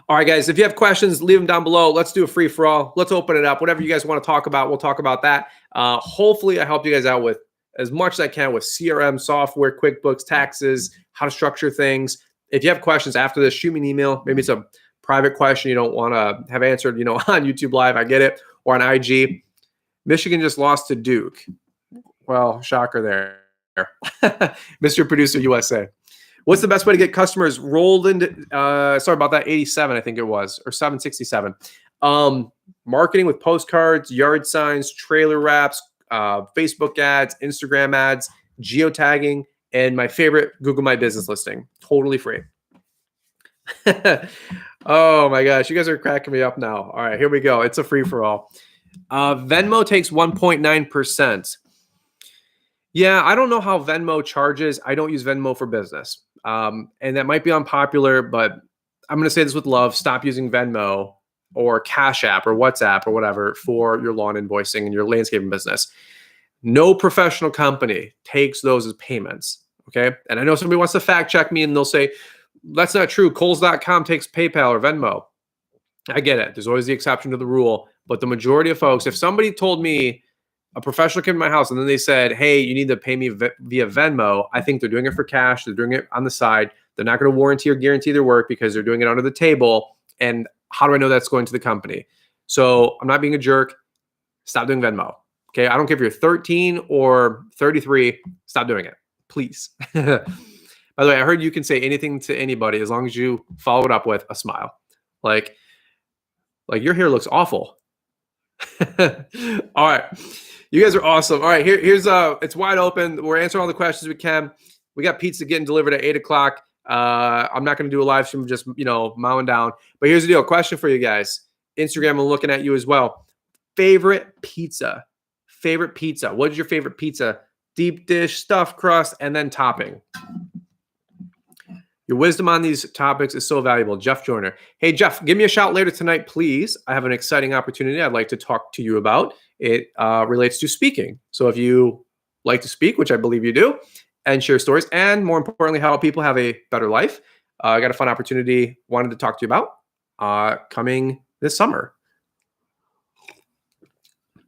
All right, guys, if you have questions, leave them down below. Let's do a free for all. Let's open it up. Whatever you guys want to talk about, we'll talk about that. Hopefully, I helped you guys out with as much as I can with CRM, software, QuickBooks, taxes, how to structure things. If you have questions after this, shoot me an email. Maybe it's a private question you don't want to have answered, on YouTube Live. I get it. Or on IG. Michigan just lost to Duke. Well, shocker there. Mr. Producer USA. What's the best way to get customers rolled into, sorry about that, 87, I think it was, or 767. Marketing with postcards, yard signs, trailer wraps, Facebook ads, Instagram ads, geotagging, and my favorite, Google My Business listing. Totally free. Oh my gosh, you guys are cracking me up now. All right, here we go. It's a free for all. Venmo takes 1.9%. Yeah, I don't know how Venmo charges. I don't use Venmo for business. And that might be unpopular, but I'm going to say this with love. Stop using Venmo or Cash App or WhatsApp or whatever for your lawn invoicing and your landscaping business. No professional company takes those as payments. Okay. And I know somebody wants to fact check me and they'll say, that's not true. Kohl's.com takes PayPal or Venmo. I get it. There's always the exception to the rule. But the majority of folks, if somebody told me, a professional came to my house and then they said, hey, you need to pay me via Venmo, I think they're doing it for cash. They're doing it on the side. They're not going to warranty or guarantee their work because they're doing it under the table. And how do I know that's going to the company? So I'm not being a jerk. Stop doing Venmo. Okay. I don't care if you're 13 or 33. Stop doing it, please. By the way, I heard you can say anything to anybody as long as you follow it up with a smile. Like your hair looks awful. All right. You guys are awesome. All right, here's it's wide open. We're answering all the questions we can. We got pizza getting delivered at 8 o'clock. I'm not going to do a live stream, just mowing down. But here's the deal. Question for you guys. Instagram, I'm looking at you as well. Favorite pizza. Favorite pizza. What is your favorite pizza? Deep dish, stuffed crust, and then topping. Your wisdom on these topics is so valuable. Jeff Joyner. Hey, Jeff, give me a shout later tonight, please. I have an exciting opportunity I'd like to talk to you about. It relates to speaking. So if you like to speak, which I believe you do, and share stories, and more importantly, how people have a better life, I got a fun opportunity wanted to talk to you about coming this summer.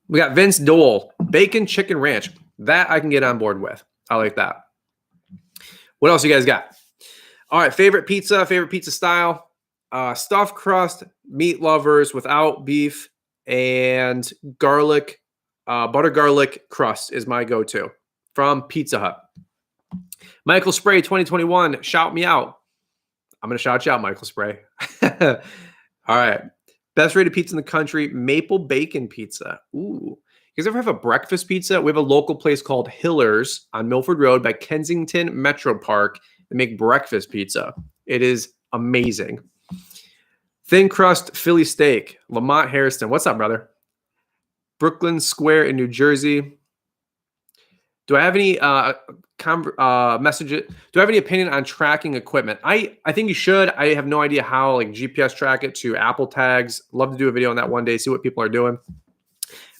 We got Vince Dole, bacon chicken ranch. That I can get on board with. I like that. What else you guys got? All right, favorite pizza style, stuffed crust, meat lovers without beef, and garlic, butter garlic crust is my go-to from Pizza Hut. Michael Spray 2021, shout me out. I'm going to shout you out, Michael Spray. All right. Best rated pizza in the country, maple bacon pizza. Ooh. You guys ever have a breakfast pizza? We have a local place called Hiller's on Milford Road by Kensington Metro Park. They make breakfast pizza. It is amazing. Thin crust Philly steak, Lamont Harrison. What's up, brother? Brooklyn Square in New Jersey. Do I have any messages? Do I have any opinion on tracking equipment? I think you should. I have no idea how, like GPS track it to Apple tags. Love to do a video on that one day, see what people are doing.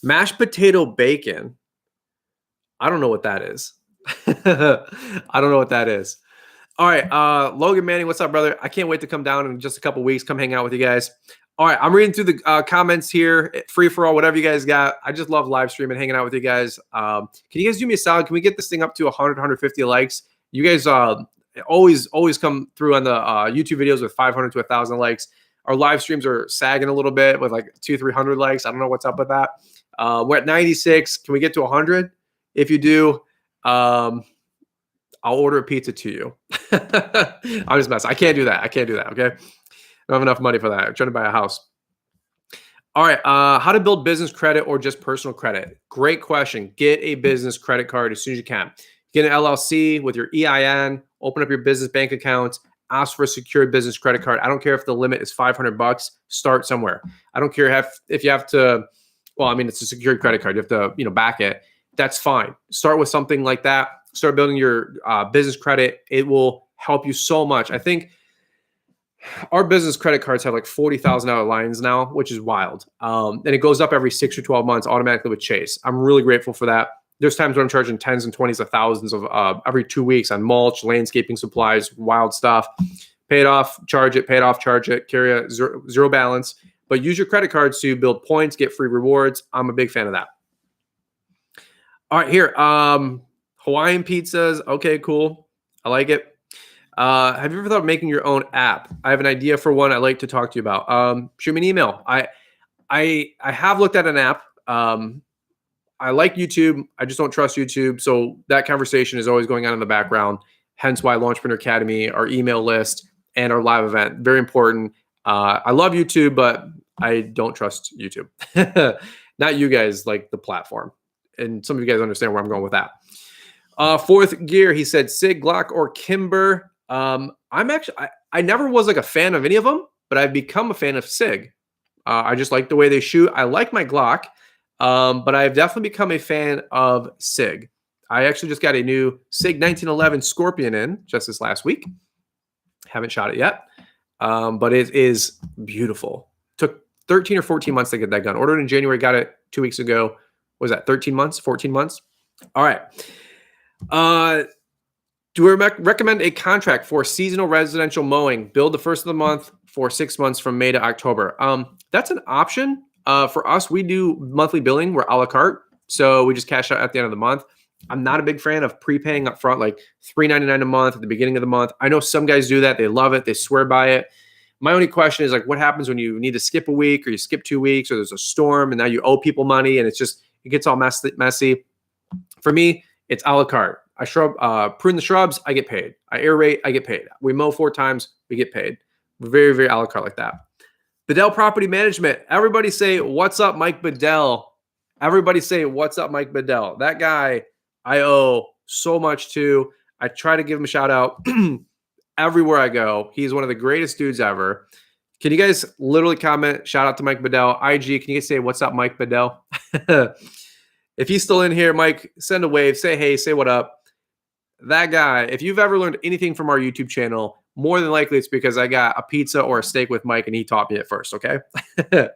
Mashed potato bacon. I don't know what that is. I don't know what that is. All right. Logan Manning, what's up, brother? I can't wait to come down in just a couple weeks. Come hang out with you guys. All right. I'm reading through the comments here. Free for all, whatever you guys got. I just love live streaming, hanging out with you guys. Can you guys do me a solid? Can we get this thing up to 100, 150 likes? You guys always come through on the YouTube videos with 500 to 1,000 likes. Our live streams are sagging a little bit with like 200, 300 likes. I don't know what's up with that. We're at 96. Can we get to 100? If you do, I'll order a pizza to you. I'm just messing. I can't do that. Okay. I don't have enough money for that. I'm trying to buy a house. All right. How to build business credit or just personal credit? Great question. Get a business credit card as soon as you can. Get an LLC with your EIN, open up your business bank account, ask for a secured business credit card. I don't care if the limit is $500, start somewhere. I don't care if you have to, well, I mean, it's a secured credit card. You have to, back it. That's fine. Start with something like that. Start building your business credit. It will help you so much. I think our business credit cards have like $40,000 lines now, which is wild. And it goes up every 6 or 12 months automatically with Chase. I'm really grateful for that. There's times when I'm charging tens and 20s of thousands of every 2 weeks on mulch, landscaping supplies, wild stuff. Pay it off, charge it, pay it off, charge it, carry a zero balance. But use your credit cards to build points, get free rewards. I'm a big fan of that. All right, here. Hawaiian pizzas. Okay, cool. I like it. Have you ever thought of making your own app? I have an idea for one I'd like to talk to you about. Shoot me an email. I have looked at an app. I like YouTube. I just don't trust YouTube. So that conversation is always going on in the background. Hence why Launchpreneur Academy, our email list, and our live event, very important. I love YouTube, but I don't trust YouTube. Not you guys, like the platform. And some of you guys understand where I'm going with that. Fourth gear, he said Sig, Glock, or Kimber. I never was like a fan of any of them, but I've become a fan of Sig. I just like the way they shoot. I like my Glock, but I've definitely become a fan of Sig. I actually just got a new Sig 1911 Scorpion in just this last week. Haven't shot it yet, but it is beautiful. Took 13 or 14 months to get that gun. Ordered in January, got it 2 weeks ago. What was that, 13 months, 14 months? All right. Do we recommend a contract for seasonal residential mowing? Build the first of the month for 6 months from May to October. That's an option. For us, we do monthly billing. We're a la carte. So we just cash out at the end of the month. I'm not a big fan of prepaying up front, like $3.99 a month at the beginning of the month. I know some guys do that. They love it. They swear by it. My only question is like, what happens when you need to skip a week or you skip 2 weeks or there's a storm and now you owe people money and it gets all messy. For me, it's a la carte. I prune the shrubs, I get paid. I aerate, I get paid. We mow 4 times, we get paid. We're very, very a la carte like that. Bedell Property Management. Everybody say, what's up, Mike Bedell? Everybody say, what's up, Mike Bedell? That guy I owe so much to. I try to give him a shout out everywhere I go. He's one of the greatest dudes ever. Can you guys literally comment, shout out to Mike Bedell? IG, can you guys say, what's up, Mike Bedell? If he's still in here, Mike, send a wave, say hey, say what up. That guy, if you've ever learned anything from our YouTube channel, more than likely it's because I got a pizza or a steak with Mike and he taught me it first, okay? And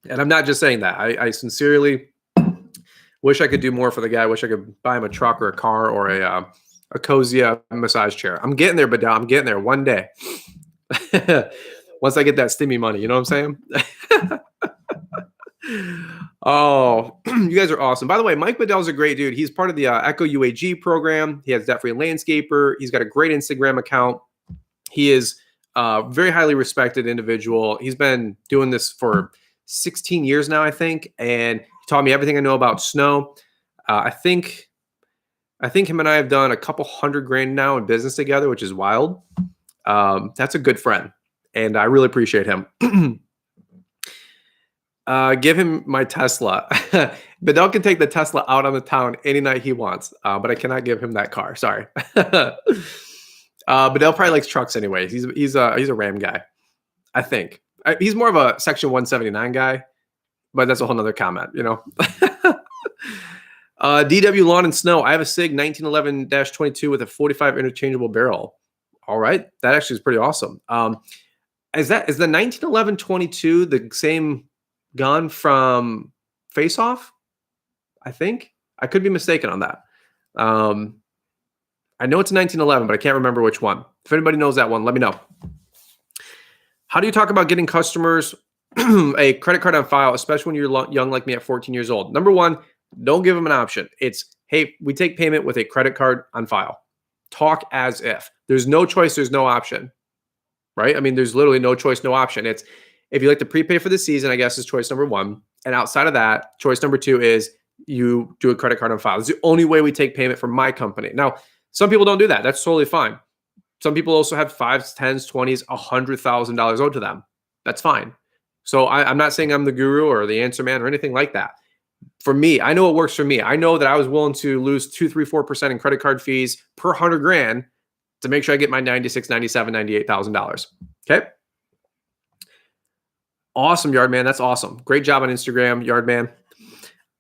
I'm not just saying that. I sincerely wish I could do more for the guy. I wish I could buy him a truck or a car or a cozy massage chair. I'm getting there, but I'm getting there one day. Once I get that stimmy money, you know what I'm saying? Oh, you guys are awesome. By the way, Mike Bedell's a great dude. He's part of the Echo UAG program. He has Debt Free Landscaper. He's got a great Instagram account. He is a very highly respected individual. He's been doing this for 16 years now, I think, and he taught me everything I know about snow. I think him and I have done a couple $100,000 now in business together, which is wild. That's a good friend, and I really appreciate him. Give him my Tesla. Bedell can take the Tesla out on the town any night he wants, but I cannot give him that car. Sorry. Bedell probably likes trucks anyway. He's a Ram guy, I think. He's more of a Section 179 guy, but that's a whole nother comment, you know. DW Lawn and Snow. I have a SIG 1911-22 with a 45 interchangeable barrel. All right, that actually is pretty awesome. Is the 1911-22 the same gun from Face Off? I think I could be mistaken on that. I know it's a 1911, but I can't remember which one. If anybody knows that one, let me know. How do you talk about getting customers a credit card on file, especially when you're young like me at 14 years old? Number one, don't give them an option. It's, hey, we take payment with a credit card on file. Talk as if. There's no choice, there's no option, right? I mean, there's literally no choice, no option. It's, if you like to prepay for the season, I guess is choice number one. And outside of that, choice number two is you do a credit card on file. It's the only way we take payment from my company. Now, some people don't do that. That's totally fine. Some people also have 5s, 10s, 20s, $100,000 owed to them. That's fine. So I'm not saying I'm the guru or the answer man or anything like that. For me, I know what works for me. I know that I was willing to lose 2, 3, 4% in credit card fees per $100,000 to make sure I get my $96,000, $97,000, $98,000. Okay. Awesome, Yardman. That's awesome. Great job on Instagram, Yardman.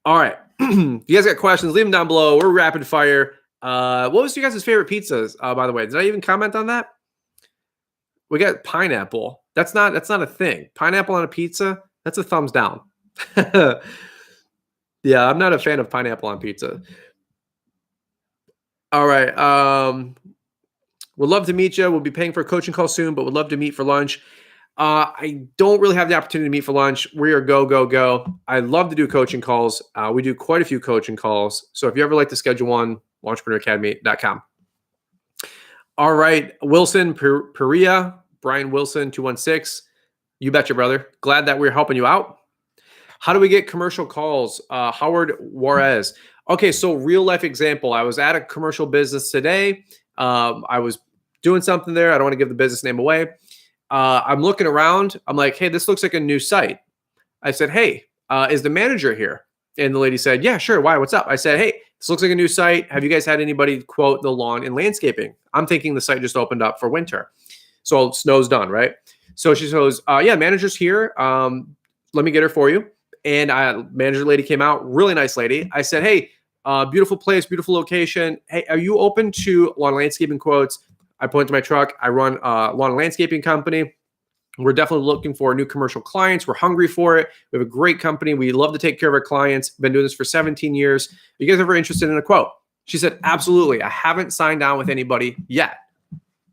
All right. If you guys got questions, leave them down below. We're rapid fire. What was your guys' favorite pizzas, by the way? Did I even comment on that? We got pineapple. That's not a thing. Pineapple on a pizza, that's a thumbs down. Yeah, I'm not a fan of pineapple on pizza. All right. Would love to meet you. We'll be paying for a coaching call soon, but would love to meet for lunch. I don't really have the opportunity to meet for lunch. We are go, go, go. I love to do coaching calls. We do quite a few coaching calls. So if you ever like to schedule one, LaunchpreneurAcademy.com. All right. Wilson Perea, Brian Wilson, 216. You betcha, brother. Glad that we're helping you out. How do we get commercial calls? Howard Juarez. Okay, so real life example. I was at a commercial business today. I was doing something there. I don't want to give the business name away. I'm looking around. I'm like, hey, this looks like a new site. I said, hey, is the manager here? And the lady said, yeah, sure. Why? What's up? I said, hey, this looks like a new site. Have you guys had anybody quote the lawn and landscaping? I'm thinking the site just opened up for winter. So snow's done, right? So she goes, yeah, manager's here. Let me get her for you. And manager lady came out, really nice lady. I said, hey, beautiful place, beautiful location. Hey, are you open to lawn landscaping quotes? I point to my truck. I run a lawn and landscaping company. We're definitely looking for new commercial clients. We're hungry for it. We have a great company. We love to take care of our clients. Been doing this for 17 years. Are you guys ever interested in a quote? She said, absolutely. I haven't signed on with anybody yet.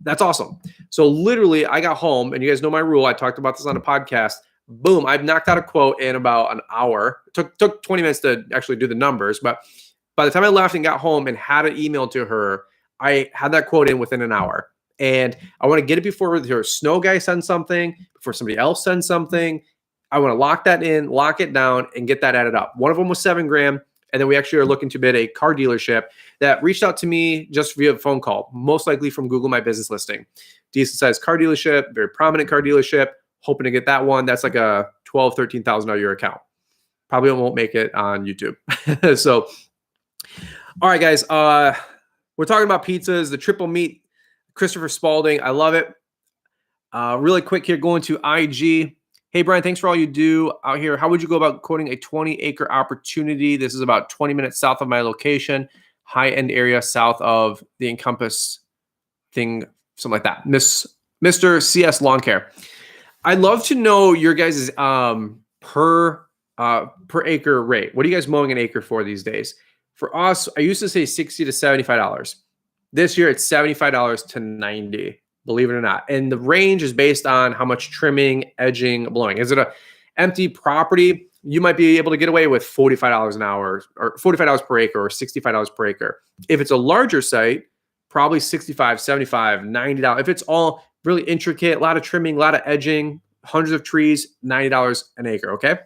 That's awesome. So literally I got home, and you guys know my rule. I talked about this on a podcast. Boom. I've knocked out a quote in about an hour. It took 20 minutes to actually do the numbers. But by the time I left and got home and had an email to her, I had that quote in within an hour. And I want to get it before the snow guy sends something, before somebody else sends something. I want to lock that in, lock it down, and get that added up. One of them was $7,000. And then we actually are looking to bid a car dealership that reached out to me just via phone call, most likely from Google My Business listing. Decent sized car dealership, very prominent car dealership, hoping to get that one. That's like a $12,000, $13,000 a year account. Probably won't make it on YouTube. So, all right, guys, we're talking about pizzas, the triple meat, Christopher Spalding. I love it. Really quick here, going to IG. Hey, Brian, thanks for all you do out here. How would you go about quoting a 20-acre opportunity? This is about 20 minutes south of my location, high-end area south of the Encompass thing, something like that. Mr. CS Lawn Care. I'd love to know your guys' per acre rate. What are you guys mowing an acre for these days? For us, I used to say $60 to $75. This year, it's $75 to $90. Believe it or not. And the range is based on how much trimming, edging, blowing. Is it a empty property? You might be able to get away with $45 an hour or $45 per acre or $65 per acre. If it's a larger site, probably $65, $75, $90. If it's all really intricate, a lot of trimming, a lot of edging, hundreds of trees, $90 an acre, okay?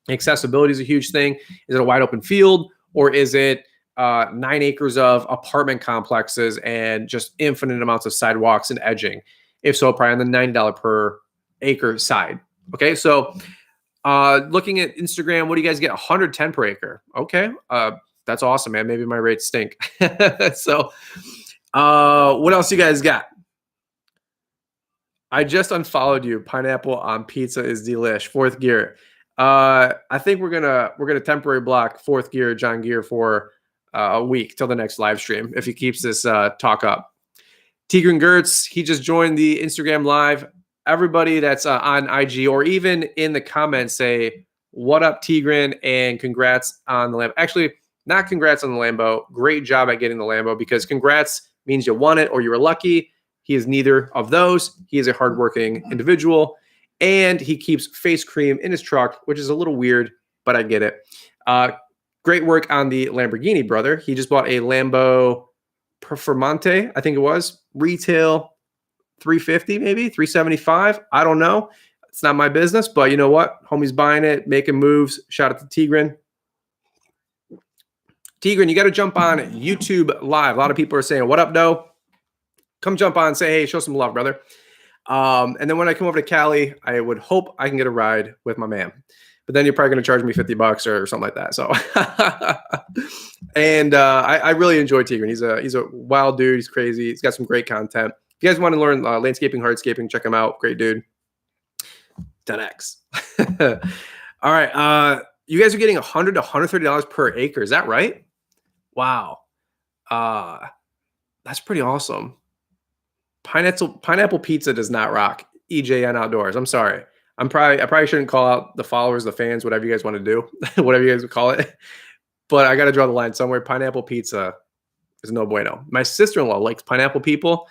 Accessibility is a huge thing. Is it a wide open field, or is it 9 acres of apartment complexes and just infinite amounts of sidewalks and edging? If so, probably on the $90 per acre side. Okay, so looking at Instagram, what do you guys get? 110 per acre. Okay, that's awesome, man. Maybe my rates stink. So what else you guys got? I just unfollowed you. Pineapple on pizza is delish. Fourth gear. I think we're gonna temporary block fourth gear John Gear for a week till the next live stream if he keeps this talk up. Tigran Gertz, he just joined the Instagram live. Everybody that's on IG or even in the comments say, what up, Tigran, and congrats on the Lambo. Actually, not congrats on the Lambo. Great job at getting the Lambo, because congrats means you won it or you were lucky. He is neither of those. He is a hardworking individual, and he keeps face cream in his truck, which is a little weird, but I get it. Great work on the Lamborghini, brother. He just bought a Lambo Performante, I think it was. Retail $350, maybe $375. I don't know. It's not my business, but you know what? Homie's buying it, making moves. Shout out to Tigran. Tigran, you got to jump on YouTube Live. A lot of people are saying, what up, Doe? Come jump on, say, hey, show some love, brother. And then when I come over to Cali, I would hope I can get a ride with my man. But then you're probably going to charge me $50 or something like that. So, and I really enjoy Tigran. He's a wild dude. He's crazy. He's got some great content. If you guys want to learn landscaping, hardscaping, check him out. Great dude. 10x. All right. You guys are getting $100 to $130 per acre. Is that right? Wow. That's pretty awesome. Pineapple pizza does not rock. EJN Outdoors. I'm sorry. I probably shouldn't call out the followers, the fans, whatever you guys want to do, whatever you guys would call it. But I got to draw the line somewhere. Pineapple pizza is no bueno. My sister-in-law likes pineapple people.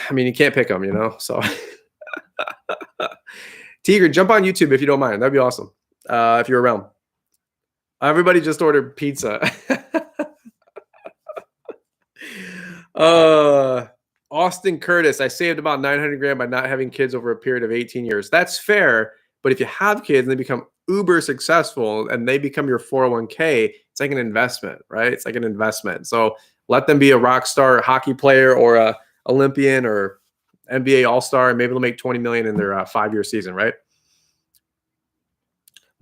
I mean, you can't pick them, you know? So, Tigran, jump on YouTube if you don't mind. That'd be awesome. If you're around. Everybody just ordered pizza. Austin Curtis, I saved about $900,000 by not having kids over a period of 18 years. That's fair, but if you have kids and they become uber successful and they become your 401k, It's like an investment, right? It's like an investment. So let them be a rock star hockey player or a Olympian or NBA All-Star, and maybe they'll make 20 million in their 5-year season, right?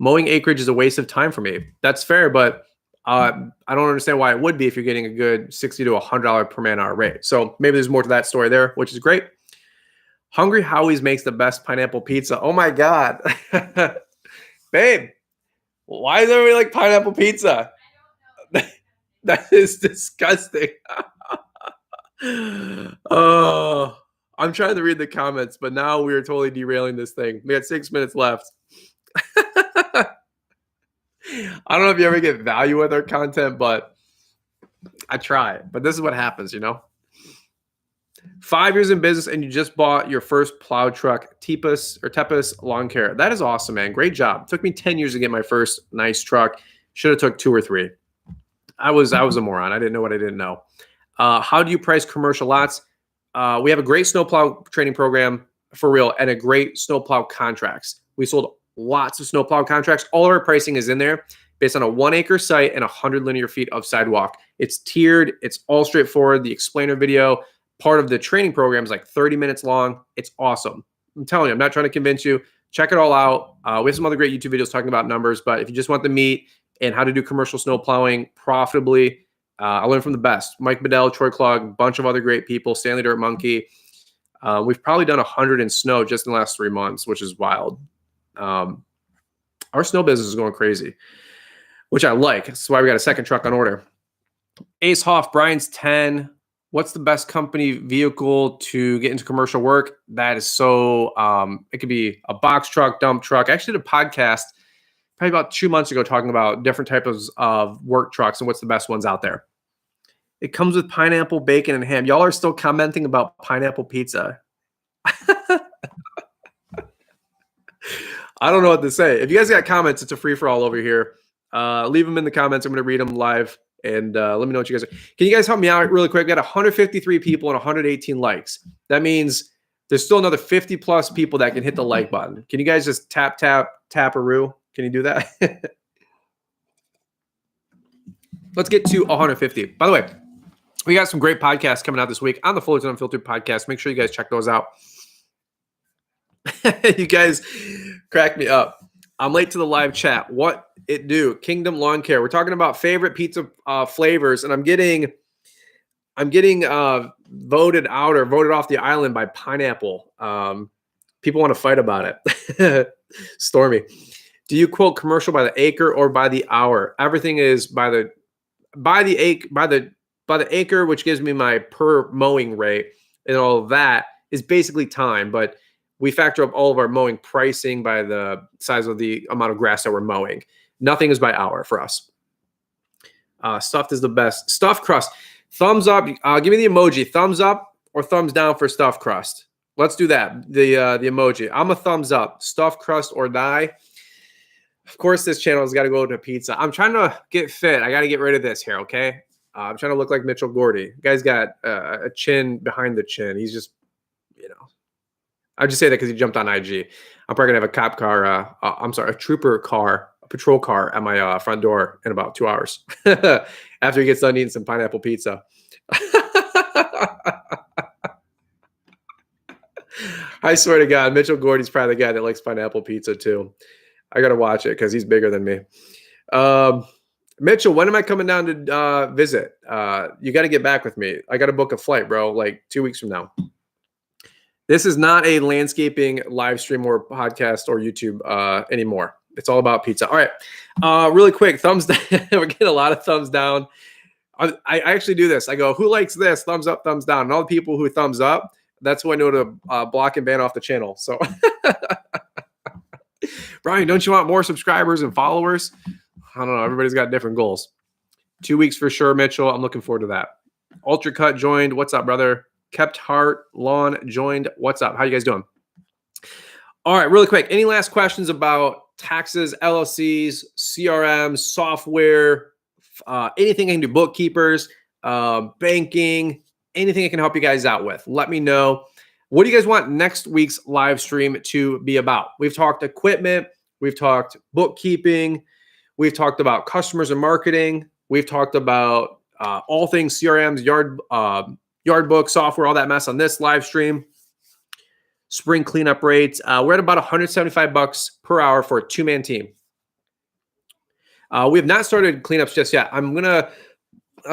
Mowing acreage is a waste of time for me. That's fair, but I don't understand why it would be if you're getting a good $60 to $100 per man hour rate. So maybe there's more to that story there, which is great. Hungry Howie's makes the best pineapple pizza. Oh my God. Babe, why does everybody like pineapple pizza? That is disgusting. Oh, I'm trying to read the comments, but now we are totally derailing this thing. We got 6 minutes left. I don't know if you ever get value with our content, but I try. But this is what happens, you know? 5 years in business and you just bought your first plow truck, Tepus Lawn Care. That is awesome, man. Great job. It took me 10 years to get my first nice truck. Should have took 2 or 3. I was a moron. I didn't know what I didn't know. How do you price commercial lots? We have a great snowplow training program for real and a great snowplow contracts. We sold lots of snowplow contracts. All of our pricing is in there based on a 1 acre site and 100 linear feet of sidewalk. It's tiered. It's all straightforward. The explainer video, part of the training program, is like 30 minutes long. It's awesome. I'm telling you, I'm not trying to convince you. Check it all out. We have some other great YouTube videos talking about numbers, but if you just want the meat and how to do commercial snow plowing profitably, I learned from the best. Mike Bedell, Troy Klug, bunch of other great people, Stanley Dirt Monkey. We've probably done 100 in snow just in the last 3 months, which is wild. Our snow business is going crazy, which I like. That's why we got a second truck on order. Ace Hoff, Brian's 10. What's the best company vehicle to get into commercial work? That is so, it could be a box truck, dump truck. I actually did a podcast probably about 2 months ago talking about different types of work trucks and what's the best ones out there. It comes with pineapple, bacon, and ham. Y'all are still commenting about pineapple pizza. I don't know what to say. If you guys got comments, it's a free-for-all over here. Leave them in the comments. I'm going to read them live, and let me know what you guys are. Can you guys help me out really quick? We got 153 people and 118 likes. That means there's still another 50-plus people that can hit the like button. Can you guys just tap-a-roo? Can you do that? Let's get to 150. By the way, we got some great podcasts coming out this week on the Fullerton Unfiltered podcast. Make sure you guys check those out. You guys crack me up. I'm late to the live chat. What it do? Kingdom Lawn Care. We're talking about favorite pizza flavors, and I'm getting voted out or voted off the island by pineapple. People want to fight about it. Stormy. Do you quote commercial by the acre or by the hour? Everything is by the acre, which gives me my per mowing rate, and all of that is basically time. But we factor up all of our mowing pricing by the size of the amount of grass that we're mowing. Nothing is by hour for us. Stuffed is the best. Stuffed crust. Thumbs up. Give me the emoji. Thumbs up or thumbs down for stuffed crust. Let's do that. The emoji. I'm a thumbs up. Stuffed crust or die. Of course, this channel has got to go to pizza. I'm trying to get fit. I got to get rid of this here, okay? I'm trying to look like Mitchell Gordy. The guy's got a chin behind the chin. He's just, you know. I just say that because he jumped on IG. I'm probably going to have a cop car, a trooper car, a patrol car at my front door in about 2 hours after he gets done eating some pineapple pizza. I swear to God, Mitchell Gordy's probably the guy that likes pineapple pizza too. I got to watch it because he's bigger than me. Mitchell, when am I coming down to visit? You got to get back with me. I got to book a flight, bro, like 2 weeks from now. This is not a landscaping live stream or podcast or YouTube anymore. It's all about pizza. All right. Really quick, thumbs down. We're getting a lot of thumbs down. I actually do this. I go, who likes this? Thumbs up, thumbs down. And all the people who thumbs up, that's who I know to block and ban off the channel. So, Brian, don't you want more subscribers and followers? I don't know. Everybody's got different goals. 2 weeks for sure, Mitchell. I'm looking forward to that. Ultra Cut joined. What's up, brother? Kept Heart Lawn joined. What's up? How you guys doing? All right, really quick. Any last questions about taxes, LLCs, CRMs, software, anything I can do, bookkeepers, banking, anything I can help you guys out with? Let me know. What do you guys want next week's live stream to be about? We've talked equipment. We've talked bookkeeping. We've talked about customers and marketing. We've talked about all things CRMs, Yardbook, software, all that mess on this live stream. Spring cleanup rates. We're at about $175 per hour for a two-man team. We have not started cleanups just yet. I'm going to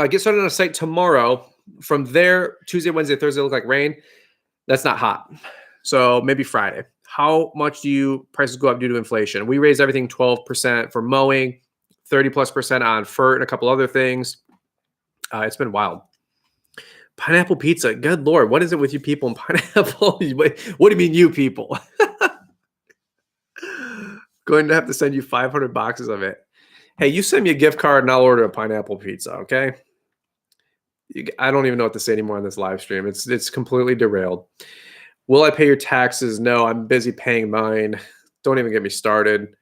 get started on a site tomorrow. From there, Tuesday, Wednesday, Thursday look like rain. That's not hot. So maybe Friday. How much do prices go up due to inflation? We raised everything 12% for mowing, 30+% on fur and a couple other things. It's been wild. Pineapple pizza. Good Lord. What is it with you people and pineapple? What do you mean you people? Going to have to send you 500 boxes of it. Hey, you send me a gift card and I'll order a pineapple pizza, okay? I don't even know what to say anymore on this live stream. It's completely derailed. Will I pay your taxes? No, I'm busy paying mine. Don't even get me started.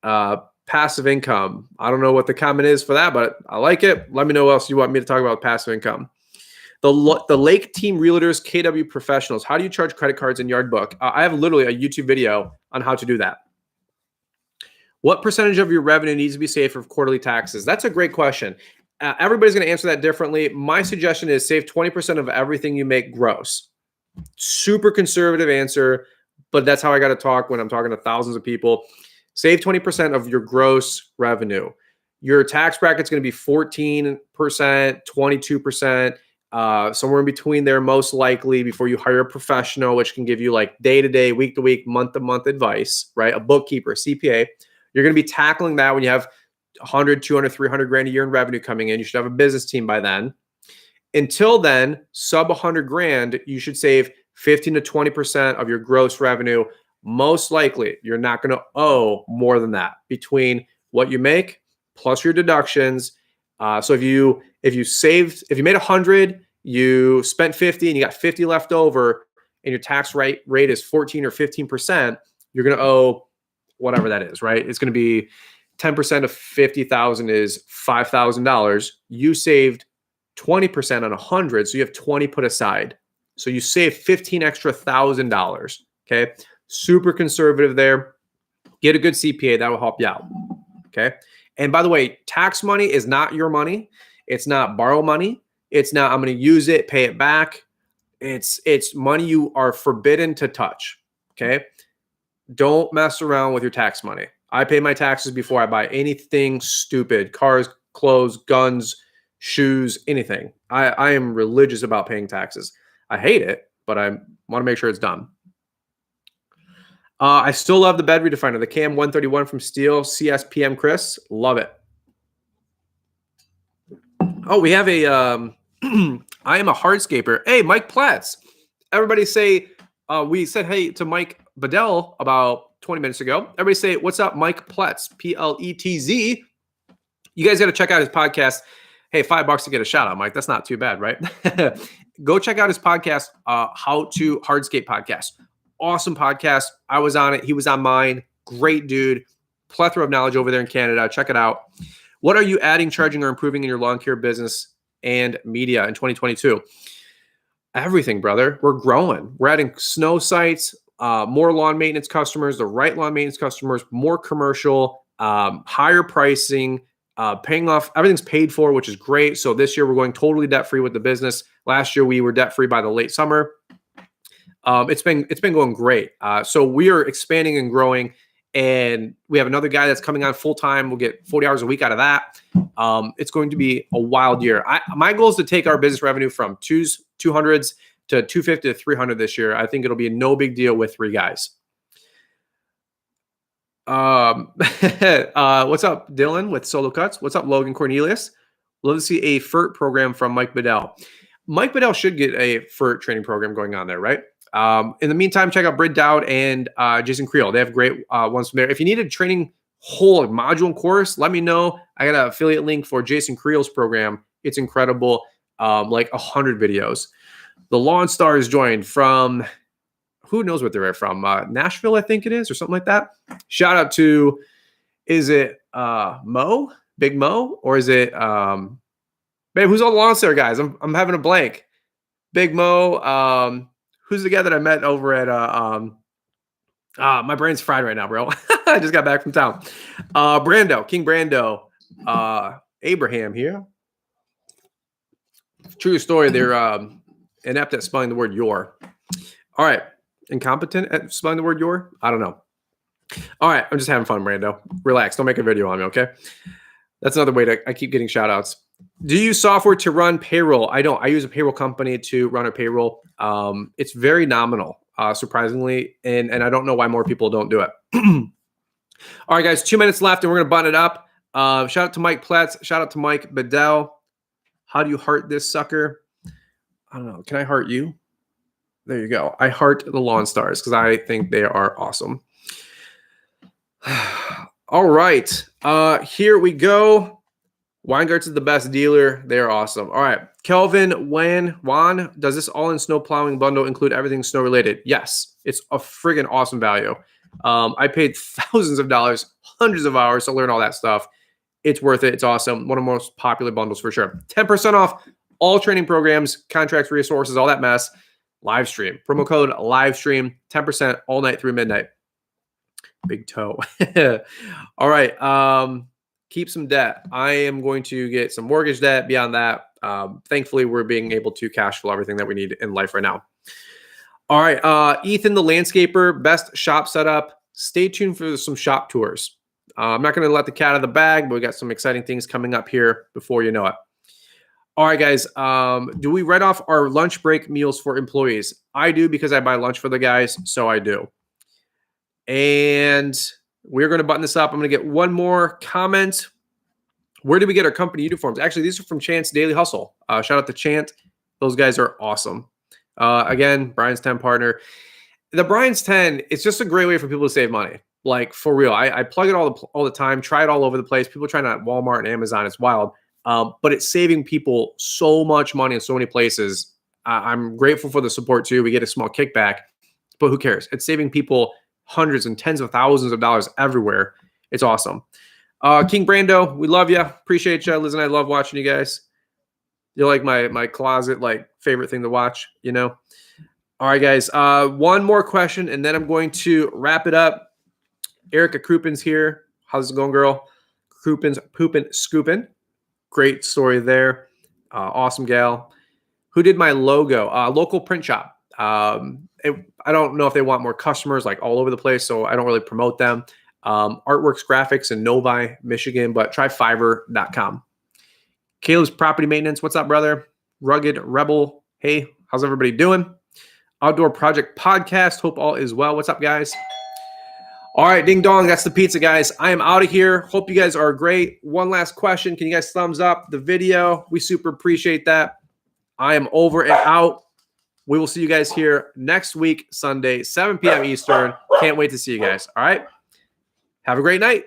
Passive income. I don't know what the comment is for that, but I like it. Let me know what else you want me to talk about passive income. The Lake Team Realtors, KW Professionals. How do you charge credit cards in Yardbook? I have literally a YouTube video on how to do that. What percentage of your revenue needs to be saved for quarterly taxes? That's a great question. Everybody's going to answer that differently. My suggestion is save 20% of everything you make gross. Super conservative answer, but that's how I got to talk when I'm talking to thousands of people. Save 20% of your gross revenue. Your tax bracket's going to be 14%, 22%, somewhere in between there, most likely, before you hire a professional, which can give you like day-to-day, week-to-week, month-to-month advice, right? A bookkeeper, CPA. You're going to be tackling that when you have 100, 200, 300 grand a year in revenue coming in. You should have a business team by then. Until then, sub 100 grand, you should save 15 to 20% of your gross revenue. Most likely, you're not going to owe more than that between what you make plus your deductions. So if you made 100, you spent 50 and you got 50 left over, and your tax rate is 14 or 15%, you're going to owe whatever that is, right? It's going to be 10% of 50,000 is $5,000. You saved 20% on 100, so you have 20 put aside. So you save 15 extra $1,000. Okay, super conservative there. Get a good CPA, that will help you out. Okay, and by the way, tax money is not your money. It's not borrow money. It's not I'm going to use it, pay it back. It's money you are forbidden to touch. Okay, don't mess around with your tax money. I pay my taxes before I buy anything stupid, cars, clothes, guns, shoes, anything. I am religious about paying taxes. I hate it, but I want to make sure it's done. I still love the bed redefiner, the CAM 131 from Steel, CSPM Chris. Love it. Oh, we have a, I am a hardscaper. Hey, Mike Platts. Everybody say, we said hey to Mike Bedell about 20 minutes ago. Everybody say, what's up, Mike Pletz, P-L-E-T-Z. You guys got to check out his podcast. Hey, $5 to get a shout out, Mike. That's not too bad, right? Go check out his podcast, How to Hardscape Podcast. Awesome podcast. I was on it. He was on mine. Great dude. Plethora of knowledge over there in Canada. Check it out. What are you adding, charging, or improving in your lawn care business and media in 2022? Everything, brother. We're growing. We're adding snow sites, more lawn maintenance customers, the right lawn maintenance customers, more commercial, higher pricing, paying off. Everything's paid for, which is great. So this year we're going totally debt-free with the business. Last year we were debt-free by the late summer. It's been going great. So we are expanding and growing, and we have another guy that's coming on full-time. We'll get 40 hours a week out of that. It's going to be a wild year. My goal is to take our business revenue from 200s to 250 to 300 this year. I think it'll be no big deal with 3 guys. What's up, Dylan with Solo Cuts? What's up, Logan Cornelius? Love to see a FERT program from Mike Bedell. Mike Bedell should get a FERT training program going on there, right? In the meantime, check out Britt Dowd and Jason Creel. They have great ones from there. If you need a training whole module and course, let me know. I got an affiliate link for Jason Creel's program. It's incredible. Like 100 videos. The Lawn Stars joined from, who knows what they're from? Nashville, I think it is, or something like that. Shout out to, is it Mo? Big Mo? Or is it, babe, who's all the Lawn Star guys? I'm having a blank. Big Mo, who's the guy that I met over at My brain's fried right now, bro. I just got back from town. Brando, King Brando, Abraham here. True story. They're inept at spelling the word your. All right. Incompetent at spelling the word your? I don't know. All right. I'm just having fun, Brando. Relax. Don't make a video on me, okay? That's another way I keep getting shout outs. Do you use software to run payroll? I don't. I use a payroll company to run a payroll. It's very nominal, surprisingly, and I don't know why more people don't do it. All right, guys, 2 minutes left, and we're going to button it up. Shout out to Mike Pletz. Shout out to Mike Bedell. How do you heart this sucker? I don't know. Can I heart you? There you go. I heart the Lawn Stars because I think they are awesome. All right. Here we go. Weingart's is the best dealer. They're awesome. All right. Kelvin Juan, does this all-in snow plowing bundle include everything snow related? Yes. It's a friggin' awesome value. I paid thousands of dollars, hundreds of hours to learn all that stuff. It's worth it. It's awesome. One of the most popular bundles for sure. 10% off all training programs, contracts, resources, all that mess. Live stream. Promo code live stream. 10% all night through midnight. Big toe. All right. Keep some debt. I am going to get some mortgage debt. Beyond that, thankfully, we're being able to cash flow everything that we need in life right now. All right. Ethan, the landscaper, best shop setup. Stay tuned for some shop tours. I'm not going to let the cat out of the bag, but we got some exciting things coming up here before you know it. All right, guys. Do we write off our lunch break meals for employees? I do because I buy lunch for the guys, so I do. And we're going to button this up. I'm going to get one more comment. Where did we get our company uniforms? Actually, these are from Chance Daily Hustle. Shout out to Chant. Those guys are awesome. Again, Brian's 10 partner. The Brian's 10, it's just a great way for people to save money. Like, for real. I plug it all the time, try it all over the place. People trying it at Walmart and Amazon. It's wild. But it's saving people so much money in so many places. I'm grateful for the support, too. We get a small kickback. But who cares? It's saving people hundreds and tens of thousands of dollars everywhere. It's awesome. King Brando, we love you. Appreciate you. Liz and I love watching you guys. You're like my closet, like, favorite thing to watch, you know? All right, guys. One more question, and then I'm going to wrap it up. Erica Krupin's here. How's it going, girl? Krupin's pooping, scooping. Great story there. Awesome gal. Who did my logo? Local print shop. I don't know if they want more customers like all over the place, so I don't really promote them. Artworks Graphics in Novi, Michigan, but try Fiverr.com. Caleb's Property Maintenance. What's up, brother? Rugged Rebel. Hey, how's everybody doing? Outdoor Project Podcast. Hope all is well. What's up, guys? All right, ding dong. That's the pizza, guys. I am out of here. Hope you guys are great. One last question. Can you guys thumbs up the video? We super appreciate that. I am over and out. We will see you guys here next week, Sunday, 7 p.m. Eastern. Can't wait to see you guys. All right. Have a great night.